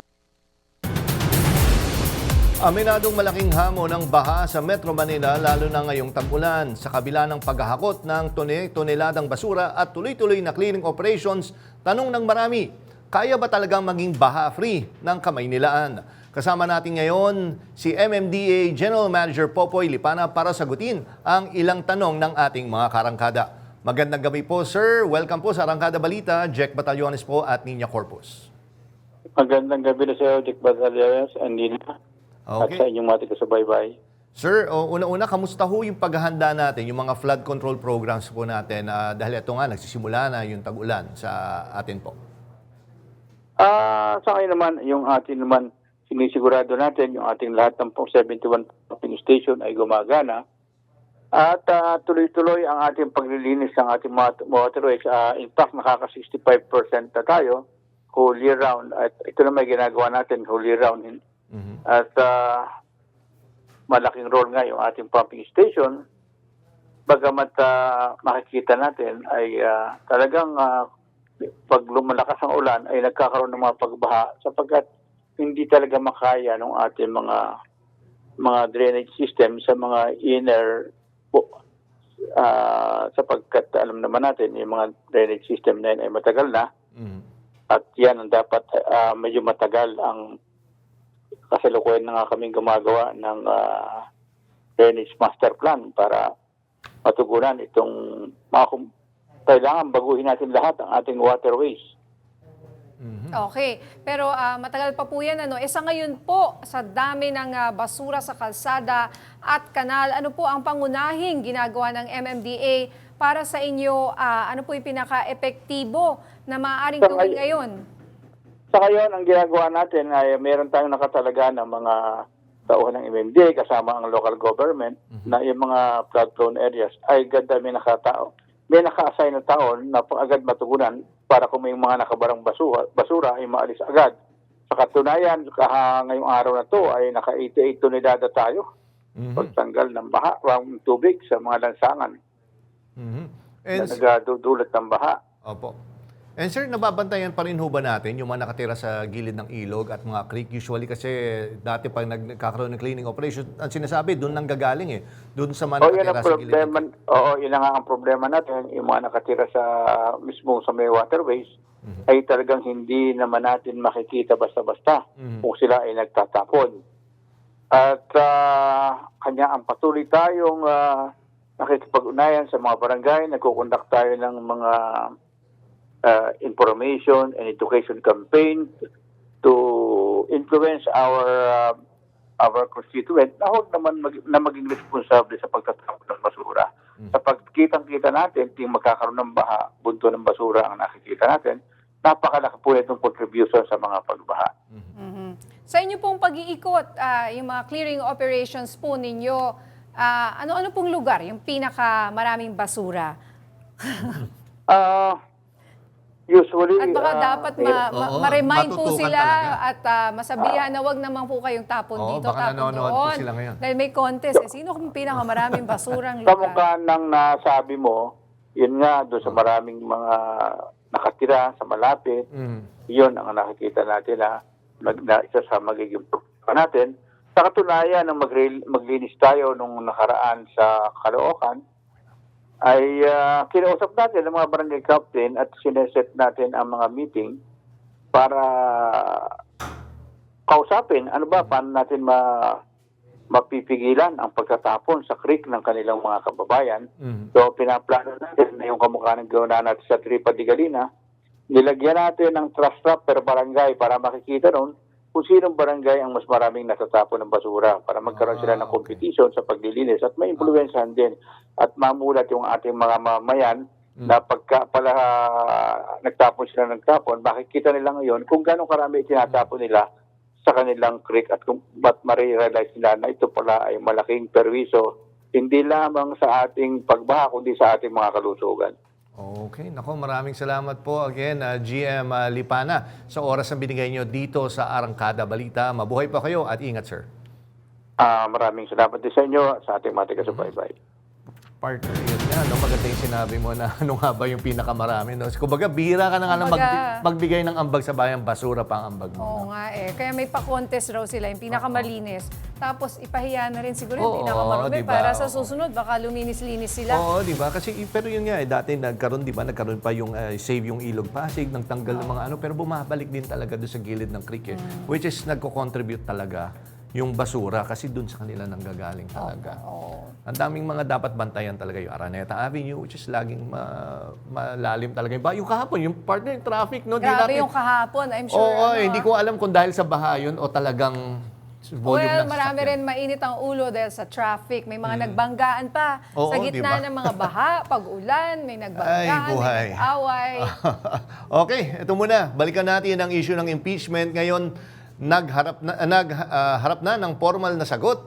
Aminadong malaking hamon ng baha sa Metro Manila lalo na ngayong tag-ulan. Sa kabila ng paghahakot ng toneladang basura at tuloy-tuloy na cleaning operations, tanong ng marami, kaya ba talagang maging baha-free ng Kamaynilaan? Kasama natin ngayon si MMDA General Manager Popoy Lipana para sagutin ang ilang tanong ng ating mga karangkada. Magandang gabi po, sir. Welcome po sa Arangkada Balita. Jack Batallones po at Nina Corpus. Magandang gabi na sa iyo, Jack Batallones and Nina. Okay. At sa inyong mga taga-subaybay. Sir, una-una, kamusta ho yung paghahanda natin, yung mga flood control programs po natin dahil ito nga, nagsisimula na yung tag-ulan sa atin po? Sa akin naman, yung atin naman, sinisigurado natin, yung ating lahat ng 71 pumping station ay gumagana. At tuloy-tuloy ang ating paglilinis ng ating mga waterways. In fact, nakaka-65% na tayo whole year round. At ito na may ginagawa natin whole year round. At malaking role nga yung ating pumping station. Bagamat makikita natin ay talagang pag lumalakas ang ulan ay nagkakaroon ng mga pagbaha sapagkat hindi talaga makaya ng ating mga drainage system sa mga inner sapagkat alam naman natin yung mga drainage system na yun ay matagal na at yan ang dapat medyo matagal ang kasalukuyan na nga kaming gumagawa ng drainage master plan para matugunan itong kailangan baguhin natin lahat ang ating waterways. Okay, pero matagal pa po yan. Sa ngayon po, sa dami ng basura sa kalsada at kanal, ano po ang pangunahing ginagawa ng MMDA para sa inyo? Ano po yung pinaka-epektibo na maaaring gawin ngayon? Sa ngayon, ang ginagawa natin ay meron tayong nakatalaga ng mga tauhan ng MMDA kasama ang local government na yung mga flood-prone areas ay ganda may nakatao. May naka-assign na taon na agad matugunan para kung may mga nakabarang basura ay maalis agad. Sa katunayan, ngayong araw na to ay naka-88 tonelada tayo pagtanggal ng baha, ng tubig sa mga lansangan na nagdudulot ng baha. Opo. And sir, nababantayan pa rin ho ba natin yung mga nakatira sa gilid ng ilog at mga creek? Usually kasi dati pag nagkakaroon ng cleaning operation, ang sinasabi, doon nang gagaling eh. Doon sa mga nakatira sa gilid. Yun nga ang problema natin. Yung mga nakatira sa mismo sa may waterways ay talagang hindi naman natin makikita basta-basta kung sila ay nagtatapon. At kanya ang patuloy tayong nakikipag-unayan sa mga barangay, nagkukondak tayo ng mga information and education campaign to influence our constituent na huwag naman na maging responsable sa pagtatapon ng basura. Sa pagkitang-kita natin, ting magkakaroon ng baha, bunto ng basura ang nakikita natin, napakalaki po itong contribution sa mga pagbaha. Sa inyo pong pag-iikot, yung mga clearing operations po ninyo, ano-ano pong lugar yung pinaka-maraming basura? Usually, at baka dapat ma-remind po sila talaga. at masabihan na wag naman po kayong tapon dito, baka tapon nanonood doon. po sila ngayon. Dahil may contest. Sino kung pinakamaraming basurang lugar? Kamukha ng nasabi mo, yun nga, doon sa maraming mga nakatira sa malapit. Yun ang nakikita natin na isa sa magiging problema natin. Sa katunayan, nang maglinis tayo nung nakaraan sa Caloocan, ay kinausap natin ang mga barangay captain at sineset natin ang mga meeting para kausapin paano natin mapipigilan ang pagtatapon sa creek ng kanilang mga kababayan. So, pinaplano natin na yung kamukha ng gawin natin sa Tripa de Galina, nilagyan natin ng trash trap per barangay para makikita noon kung sinong barangay ang mas maraming natatapon ng basura para magkaroon sila ng competition sa paglilinis at may impluwensyahan din at mamulat yung ating mga mamayan na pagka pala nagtapon sila ng tapon, makikita nila ngayon kung gano'ng karami itinatapon nila sa kanilang creek at kung ba't marirealize nila na ito pala ay malaking perwiso hindi lamang sa ating pagbaha kundi sa ating mga kalusugan. Okay, nako, maraming salamat po again, GM Lipana, sa oras na binigay nyo dito sa Arangkada Balita. Mabuhay pa kayo at ingat, sir. Maraming salamat din sa inyo sa ating mga taga-subaybay. Partner, yun nga, no? Maganda yung sinabi mo na ano nga ba yung pinakamarami. No? Kumbaga, bihira ka na nga lang magbigay ng ambag sa bayan, basura pa ang ambag mo. Oo nga Kaya may pa-contest raw sila, yung pinakamalinis. Tapos ipahiya na rin siguro yung pinakamarumi diba? para sa susunod, baka luminis-linis sila. Oo, di ba? Kasi, pero yun nga, dati nagkaroon pa yung Save yung Ilog Pasig, nang tanggal ng mga pero bumabalik din talaga doon sa gilid ng creek. Which is nagko-contribute talaga yung basura kasi doon sa kanila nanggagaling talaga. Ang daming mga dapat bantayan talaga yung Araneta Avenue, which is laging malalim talaga. Yung kahapon, yung partner yung traffic, no? Grabe yung kahapon, I'm sure. Hindi ko alam kung dahil sa baha yun o talagang volume ng marami sasakyan. rin mainit ang ulo dahil sa traffic. May mga nagbanggaan pa sa gitna ng mga baha, pag-ulan, may nagbanggaan, may nag-away. Okay, ito muna. Balikan natin ang issue ng impeachment. Ngayon, nagharap na ng formal na sagot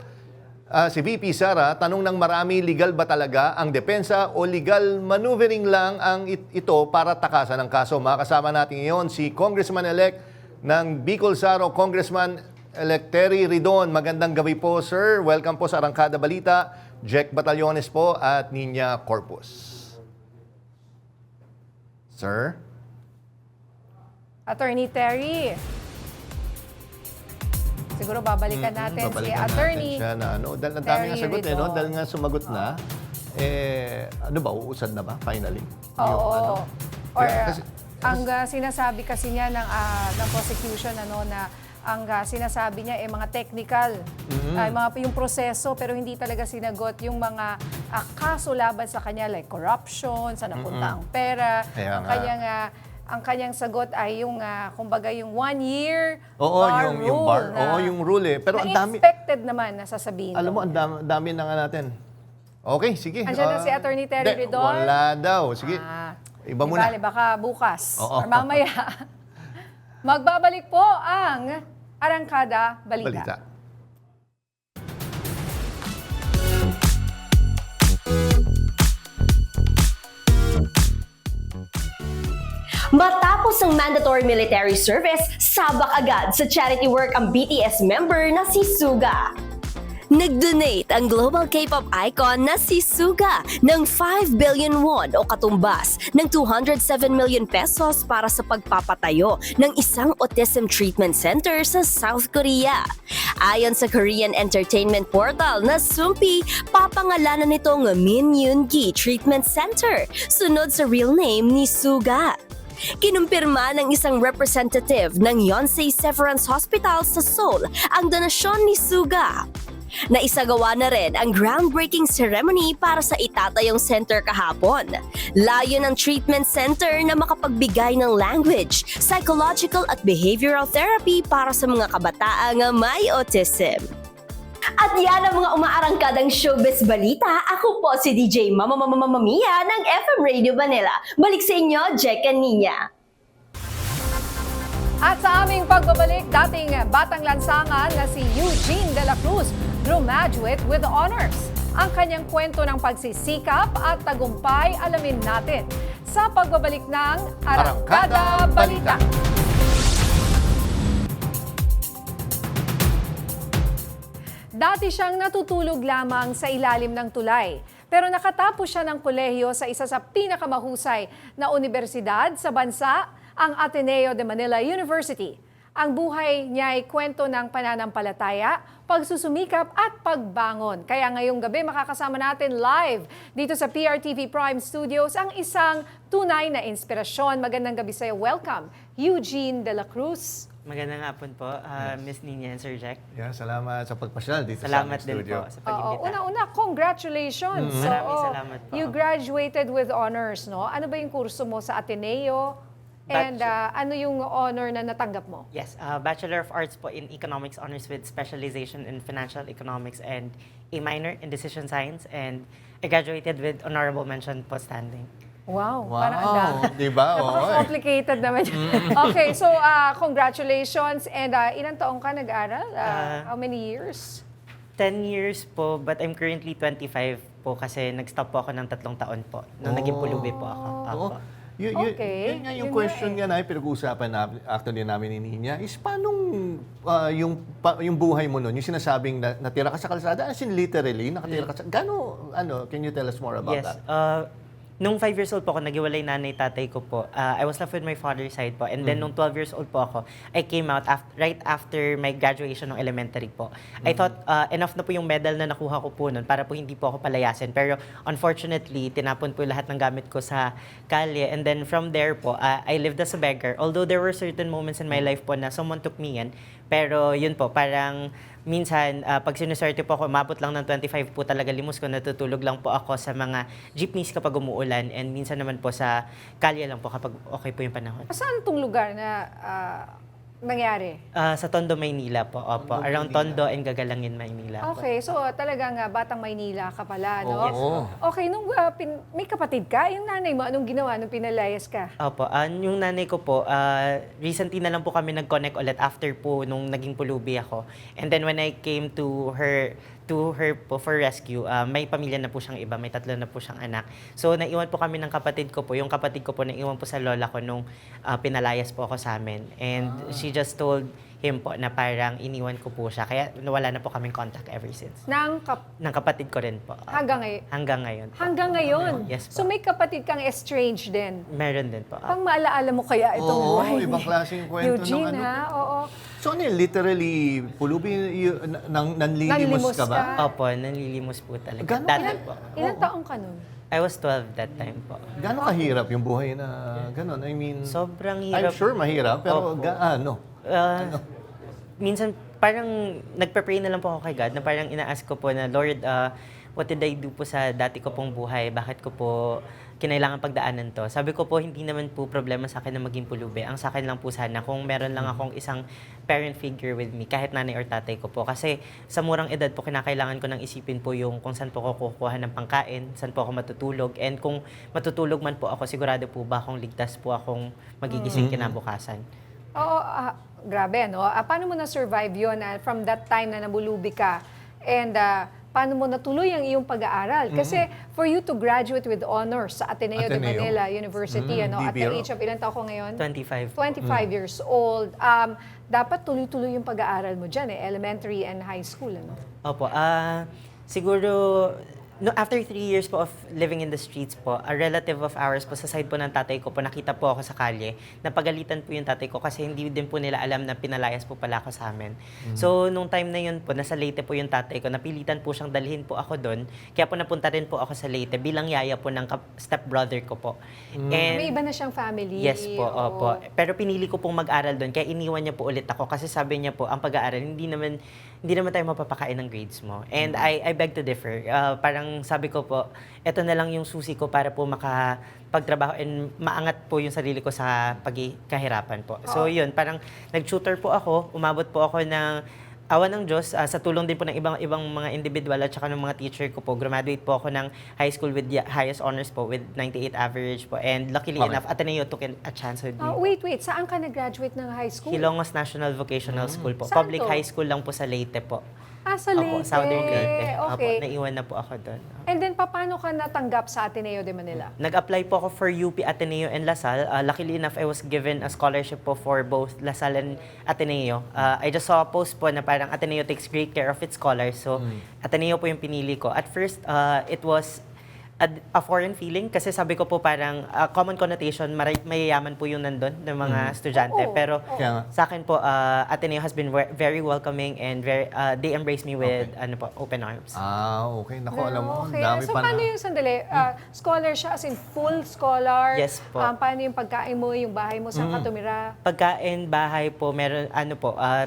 si VP Sara. Tanong ng marami, legal ba talaga ang depensa o legal maneuvering lang ang ito para takasan ng kaso? Makasama natin ngayon si Congressman-elect ng Bicol Saro, Congressman-elect Terry Ridon. Magandang gabi po, sir. Welcome po sa Arangkada Balita. Jack Batallones po at Nina Corpus. Sir? Attorney Terry. Siguro babalikan natin si Attorney siya na, dahil ang dami nga sagot dahil nga sumagot na, uusad na ba finally? Oo. Ang sinasabi kasi niya ng prosecution na ang sinasabi niya mga technical, yung proseso, pero hindi talaga sinagot yung mga kaso laban sa kanya like corruption, saan napunta ang pera, ang kanyang sagot ay yung kumbaga yung 1 year bar rule. Yung rule Pero ang dami expected naman na sasabihin. Alam mo, ang dami na nga natin. Okay, sige. Andiyan na si Attorney Terry Ridon. Wala daw. Sige. Iba muna. Baka bukas or mamaya. Magbabalik po ang Arangkada Balita. Matapos ang mandatory military service, sabak agad sa charity work ang BTS member na si Suga. Nag-donate ang global K-pop icon na si Suga ng 5 billion won o katumbas ng 207 million pesos para sa pagpapatayo ng isang autism treatment center sa South Korea. Ayon sa Korean entertainment portal na Sumpi, papangalanan nitong Min Yoon-gi Treatment Center, sunod sa real name ni Suga. Kinumpirma ng isang representative ng Yonsei Severance Hospital sa Seoul ang donasyon ni Suga. Naisagawa na rin ang groundbreaking ceremony para sa itatayong center kahapon. Layo ng treatment center na makapagbigay ng language, psychological at behavioral therapy para sa mga kabataang may autism. At yan ang mga umaarangkadang showbiz balita. Ako po si DJ Mama Mia ng FM Radio Manila. Balik sa inyo, Jack and Nina. At sa aming pagbabalik, dating batang lansangan na si Eugene De La Cruz graduate with honors. Ang kanyang kwento ng pagsisikap at tagumpay alamin natin sa pagbabalik ng Arangkada Balita. Dati siyang natutulog lamang sa ilalim ng tulay. Pero nakatapos siya ng kolehiyo sa isa sa pinakamahusay na universidad sa bansa, ang Ateneo de Manila University. Ang buhay niya ay kwento ng pananampalataya, pagsusumikap at pagbangon. Kaya ngayong gabi makakasama natin live dito sa PRTV Prime Studios ang isang tunay na inspirasyon. Magandang gabi sa'yo. Welcome, Eugene de la Cruz. Magandang hapon po, Miss Nina and Sir Jack. Yeah, salamat sa pagpasyal dito Salamat sa aming studio. din po sa pag-imbita. Una-una, congratulations. Maraming salamat po. You graduated with honors, no? Ano ba yung kurso mo sa Ateneo? And ano yung honor na natanggap mo? Yes, Bachelor of Arts po in Economics Honors with specialization in Financial Economics and a minor in Decision Science. And I graduated with honorable mention po standing. Wow, Wow, parang ang dami. di ba? Oo, Napaka-complicated naman. Okay, so congratulations. And ilang taong ka nag-aral? How many years? 10 years po, but I'm currently 25 po kasi nag-stop po ako ng 3 taon po nung naging pulubi po ako. Apo. Okay. Yun nga yung Yun question nga nga na pinag-uusapan actually namin ni Nina is paano yung buhay mo noon, yung sinasabing natira ka sa kalsada, as in literally, nakatira ka sa, can you tell us more about Yes. that? Nung 5 years old po ako, naghiwalay nanay tatay ko po. I was left with my father's side po. And then nung 12 years old po ako, I came out right after my graduation ng elementary po. I thought enough na po yung medal na nakuha ko po nun para po hindi po ako palayasin. Pero unfortunately, tinapon po lahat ng gamit ko sa kalye. And then from there po, I lived as a beggar. Although there were certain moments in my life po na someone took me in. Pero yun po, parang minsan, pag sinuswerte po ako, umabot lang ng 25 po talaga limos ko, natutulog lang po ako sa mga jeepneys kapag umuulan and minsan naman po sa kalye lang po kapag okay po yung panahon. Saan itong lugar na nangyari? Sa Tondo, Maynila po. Opo, around Tondo and Gagalangin, Maynila po. Okay, so talagang batang Maynila ka pala, no? Yes po. Okay, nung may kapatid ka, yung nanay mo, anong ginawa nung pinalayas ka? Opo, yung nanay ko po, recently na lang po kami nag-connect ulit after po nung naging pulubi ako. And then when I came to her po for rescue, may pamilya na po siyang iba, may 3 na po siyang anak. So naiwan po kami ng kapatid ko po. Yung kapatid ko po naiwan po sa lola ko nung pinalayas po ako sa amin. And she just told him po na parang iniwan ko po siya. Kaya wala na po kaming contact ever since. Ng kapatid ko rin po. Hanggang ngayon? Hanggang ngayon po. Hanggang ngayon? Yes po. So may kapatid kang estranged din? Meron din po. Pang maalaala mo kaya itong buhay ni ibang klaseng kwento Eugene, ng ha? Oo. So literally, pulubi, nanlilimos ka ba? Opo, nanlilimos po talaga. Gano'n Dati po. Ilang taong ka nun? I was 12 that time po. Gano'n kahirap yung buhay na gano'n? I mean, sobrang I'm hirap. sure mahirap, pero Opo. gaano? Minsan parang nagpe-pray na lang po ako kay God na parang ina-ask ko po na, Lord, what did I do po sa dati ko pong buhay? Bakit ko po kinailangan pagdaanan to? Sabi ko po, hindi naman po problema sa akin na maging pulubi. Ang sa akin lang po sana kung meron lang akong isang parent figure with me, kahit nanay or tatay ko po. Kasi sa murang edad po, kinakailangan ko nang isipin po yung kung saan po ako kukuha ng pangkain, saan po ako matutulog, and kung matutulog man po ako, sigurado po ba akong ligtas po akong magigising kinabukasan. Oo, grabe, no? Paano mo na-survive yun from that time na nabulubi ka? And paano mo natuloy ang iyong pag-aaral? Kasi for you to graduate with honors sa Ateneo de Manila University, at the age of ilang taon ko ngayon? 25. 25 years old. Dapat tuloy-tuloy yung pag-aaral mo dyan, elementary and high school, ano? Opo, siguro, after 3 years po of living in the streets po, a relative of ours po, sa side po ng tatay ko po, nakita po ako sa kalye, napagalitan po yung tatay ko kasi hindi din po nila alam na pinalayas po pala ako sa amin. So, nung time na yun po, nasa Leyte po yung tatay ko, napilitan po siyang dalhin po ako doon, kaya po napunta rin po ako sa Leyte bilang yaya po ng stepbrother ko po. And, may iba na siyang family. yes po, opo. Pero pinili ko pong mag-aral doon, kaya iniwan niya po ulit ako kasi sabi niya po, ang pag-aaral, hindi naman tayo mapapakain ng grades mo. And I beg to differ. Parang sabi ko po, eto na lang yung susi ko para po makapagtrabaho and maangat po yung sarili ko sa pagkahirapan po. So yun, parang nag-tutor po ako, umabot po ako ng awa ng Diyos, sa tulong din po ng ibang mga individual at saka ng mga teacher ko po, graduate po ako ng high school with the highest honors po with 98 average po. And luckily enough, Ateneo took a chance with me. Wait, saan ka nag-graduate ng high school? Hilongos National Vocational School po. Saan Public to? high school lang po sa Leyte po. Sa Leyte. Opo, Southern Leyte. Okay. Opo, naiwan na po ako doon. And then, paano ka natanggap sa Ateneo de Manila? Nag-apply po ako for UP Ateneo and LaSalle. Luckily enough, I was given a scholarship po for both LaSalle and Ateneo. I just saw a post po na parang Ateneo takes great care of its scholars. So, Ateneo po yung pinili ko. At first, it was a foreign feeling kasi sabi ko po parang common connotation, mayayaman po yung nandun ng mga estudyante. Oo. Pero Kaya nga. sa akin po, Ateneo has been very welcoming and they embrace me with open arms. Okay. Naku, alam mo, Okay. dami So, pa paano na. yung sandali? Scholar siya, as in full scholar? Yes po. Paano yung pagkain mo, yung bahay mo, saan ka tumira? Pagkain, bahay po, meron,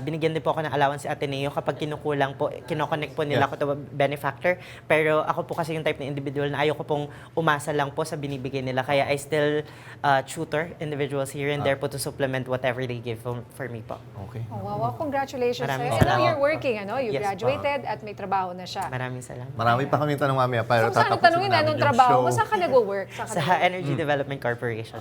binigyan din po ako ng allowance si Ateneo kapag kinukulang po, kinoconnect po nila ako to benefactor. Pero ako po kasi yung type na individual na ayoko pong umasa lang po sa binibigay nila. Kaya I still tutor individuals here and there po to supplement whatever they give for me po. Okay. Oh, wow, congratulations Maraming sa'yo. And now salamat. you're working, You Yes, graduated at may trabaho na siya. Maraming salamat. Marami pa kami tanong mamaya, pero So, saan tatapusin tanungin namin anong yung trabaho show. mo? Saan ka nag-work? Sa Energy Development Corporation.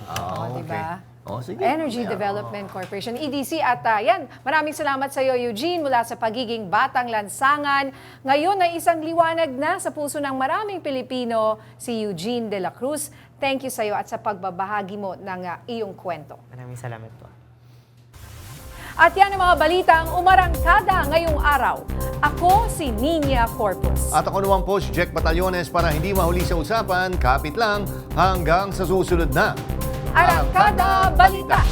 Diba? Sige. Energy Development Corporation, EDC. At yan, maraming salamat sa iyo, Eugene, mula sa pagiging batang lansangan. Ngayon ay isang liwanag na sa puso ng maraming Pilipino, si Eugene de la Cruz. Thank you sa iyo at sa pagbabahagi mo ng iyong kwento. Maraming salamat po. At yan ang mga balitang umarangkada ngayong araw. Ako si Nina Corpus. At ako naman po si Jack Batallones para hindi mahuli sa usapan, kapit lang hanggang sa susunod na Arangkada Balita.